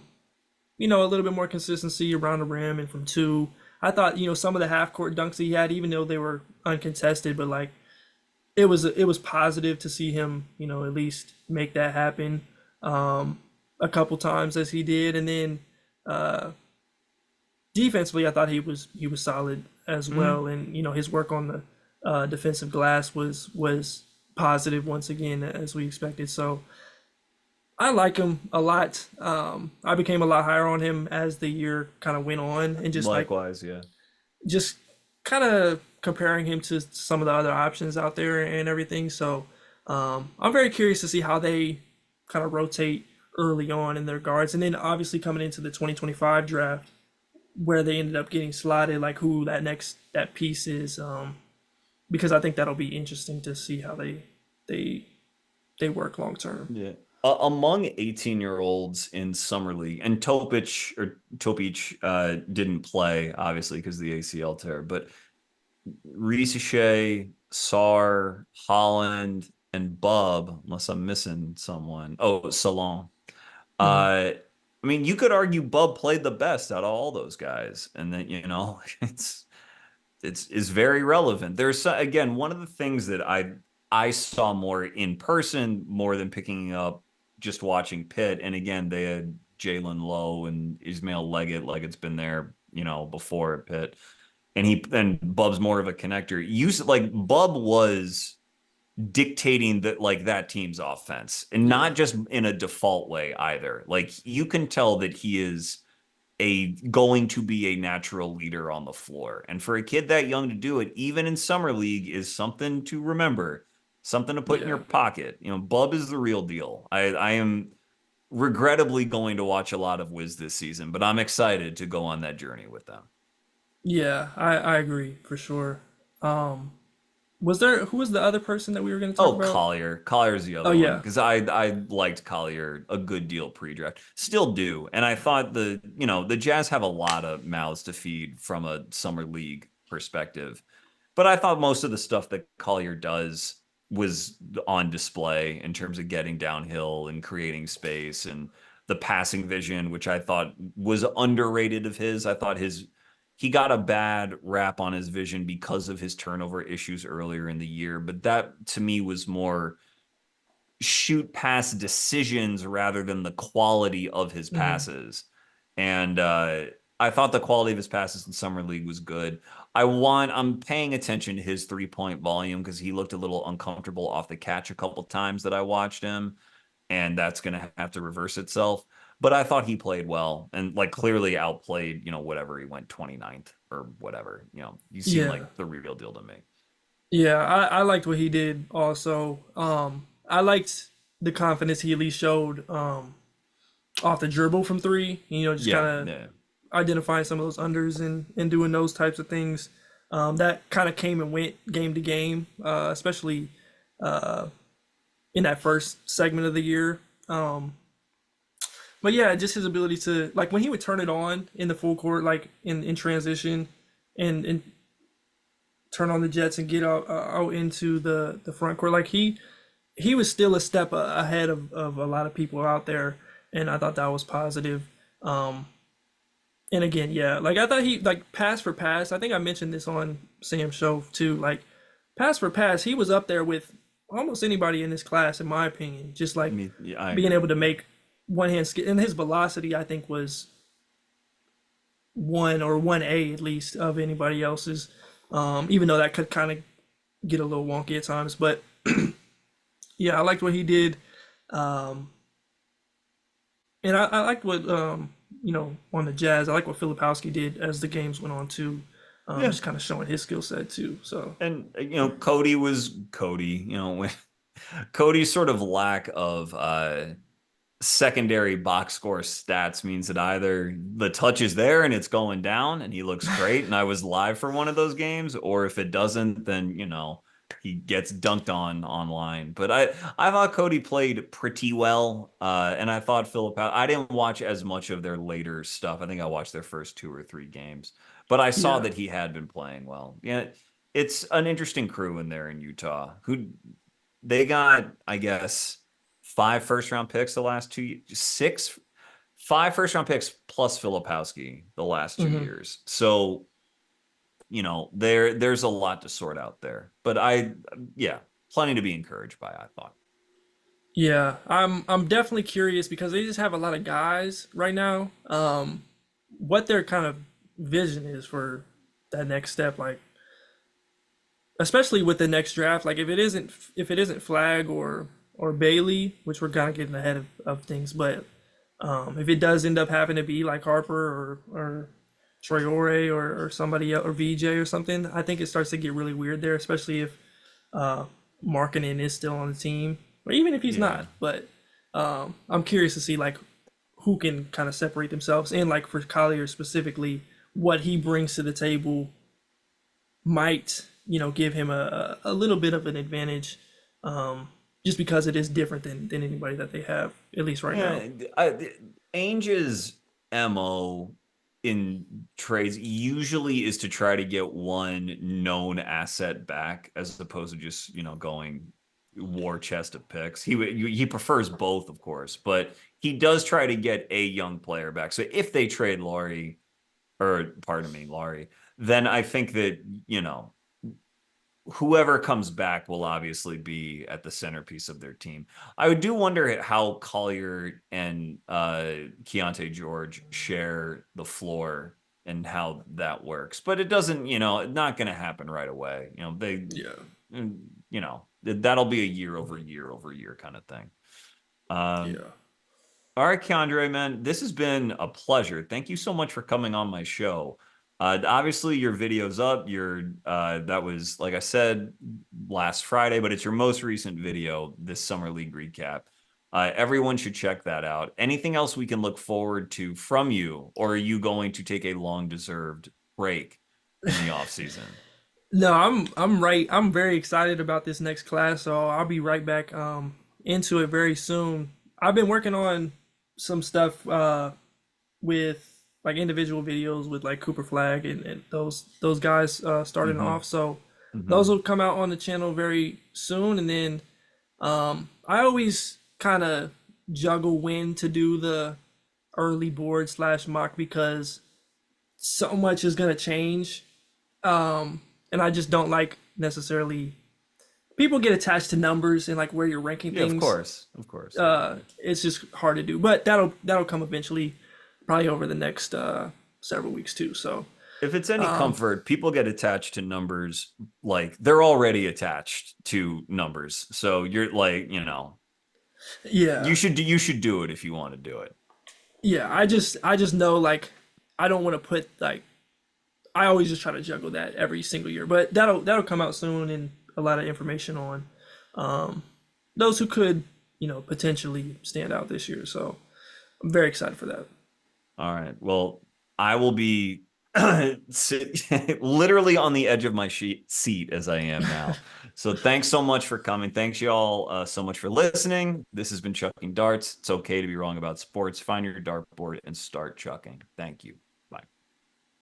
little bit more consistency around the rim and from two. I thought some of the half court dunks he had, even though they were uncontested, but like it was positive to see him at least make that happen a couple times as he did, and then defensively, I thought he was solid as Mhm. well, and his work on the defensive glass was positive once again as we expected. So I like him a lot. I became a lot higher on him as the year kind of went on, and Likewise, yeah. just kind of comparing him to some of the other options out there and everything. So I'm very curious to see how they kind of rotate early on in their guards, and then obviously coming into the 2025 draft where they ended up getting slotted, like who that piece is, because I think that'll be interesting to see how they they work long term. Yeah. Among 18-year-olds in summer league, and Topic didn't play obviously because of the ACL tear, but Reese Shea, Sar, Holland, and Bub, unless I'm missing someone. Oh, Salon. Hmm. I mean, you could argue Bub played the best out of all those guys, and then it's very relevant. Again, one of the things that I saw more in person more than picking up just watching Pitt. And again, they had Jalen Lowe and Ismail Leggett, like it's been there, before at Pitt. And Bub's more of a connector. Like Bub was dictating that team's offense, and Yeah. not just in a default way either. Like you can tell that he is going to be a natural leader on the floor. And for a kid that young to do it, even in summer league, is something to remember, something to put in your Yeah. pocket. Bub is the real deal. I am regrettably going to watch a lot of Wiz this season, but I'm excited to go on that journey with them. Yeah, I agree for sure. Um, who was the other person that we were going to talk Oh, about? Collier. Collier's the Oh other one yeah. because I liked Collier a good deal pre-draft. Still do. And I thought the Jazz have a lot of mouths to feed from a summer league perspective. But I thought most of the stuff that Collier does was on display in terms of getting downhill and creating space and the passing vision, which I thought was underrated of his. I thought he got a bad rap on his vision because of his turnover issues earlier in the year, but that to me was more shoot pass decisions rather than the quality of his Hmm. passes. And I thought the quality of his passes in summer league was good. I'm paying attention to his 3-point volume because he looked a little uncomfortable off the catch a couple times that I watched him, and that's going to have to reverse itself. But I thought he played well and like clearly outplayed, whatever he went 29th or whatever. He seemed Yeah. like the real deal to me. Yeah, I liked what he did also. I liked the confidence he at least showed off the dribble from three, just kind Yeah, of yeah. identifying some of those unders and doing those types of things. That kind of came and went game to game, especially in that first segment of the year. But yeah, just his ability to, like, when he would turn it on in the full court, like in transition, and turn on the Jets and get out into the front court, like he was still a step ahead of a lot of people out there, and I thought that was positive. Um, and again, yeah, like I thought he, like, pass for pass. I think I mentioned this on Sam's show too. Like, pass for pass, he was up there with almost anybody in this class, in my opinion. Just like Yeah, I being agree. able to make one hand skip, and his velocity, I think, was one or one A at least of anybody else's. Even though that could kind of get a little wonky at times, but yeah, I liked what he did. Um, and I liked what on the Jazz. I like what Filipowski did as the games went on too. Yeah. Just kind of showing his skill set too. So And Cody was Cody. When Cody's sort of lack of secondary box score stats means that either the touch is there and it's going down and he looks great and I was live for one of those games, or if it doesn't, then he gets dunked on online. But I thought Cody played pretty well, and I thought I didn't watch as much of their later stuff. I think I watched their first 2 or 3 games, but I saw yeah. that he had been playing well. Yeah, it's an interesting crew in there in Utah who they got, I guess, 5 first round picks the last 6, 5 first round picks plus Filipowski the last two Hmm. years. So, there's a lot to sort out there. But yeah, plenty to be encouraged by, I thought. Yeah, I'm definitely curious because they just have a lot of guys right now. What their kind of vision is for that next step, like especially with the next draft. Like if it isn't Flag or Bailey, which we're kind of getting ahead of things, but if it does end up having to be like Harper or Troyore or somebody else, or VJ or something, I think it starts to get really weird there, especially if Markkinen is still on the team, or even if he's not. Yeah. But I'm curious to see like who can kind of separate themselves, and like for Collier specifically, what he brings to the table might give him a little bit of an advantage, just because it is different than anybody that they have, at least right now. Yeah, Ainge's MO in trades usually is to try to get one known asset back as opposed to just, going war chest of picks. He prefers both, of course, but he does try to get a young player back. So if they trade Laurie, or pardon me, Laurie, then I think that, whoever comes back will obviously be at the centerpiece of their team. I do wonder how Collier and Keontae George share the floor and how that works. But it doesn't, not going to happen right away. Yeah. That'll be a year over year over year kind of thing. Yeah. All right, Keandre, man, this has been a pleasure. Thank you so much for coming on my show. Obviously, your video's up. That was, like I said, last Friday, but it's your most recent video, this Summer League recap. Everyone should check that out. Anything else we can look forward to from you, or are you going to take a long-deserved break in the off season? No, I'm very excited about this next class, so I'll be right back into it very soon. I've been working on some stuff with like individual videos with like Cooper Flag and those guys starting Mm-hmm. off. So Mm-hmm. those will come out on the channel very soon. And then I always kind of juggle when to do the early board slash mock because so much is gonna change. And I just don't like necessarily people get attached to numbers and like where you're ranking Yeah, of things. course, of course. It's just hard to do, but that'll come eventually, probably over the next several weeks too. So If it's any comfort, people get attached to numbers like they're already attached to numbers. So you're like, yeah, you should do it if you want to do it. yeah. I just know like I don't want to put like I always just try to juggle that every single year, but that'll come out soon and a lot of information on those who could potentially stand out this year. So I'm very excited for that. All right. Well, I will be literally on the edge of my seat as I am now. So thanks so much for coming. Thanks y'all so much for listening. This has been Chucking Darts. It's okay to be wrong about sports. Find your dartboard and start chucking. Thank you.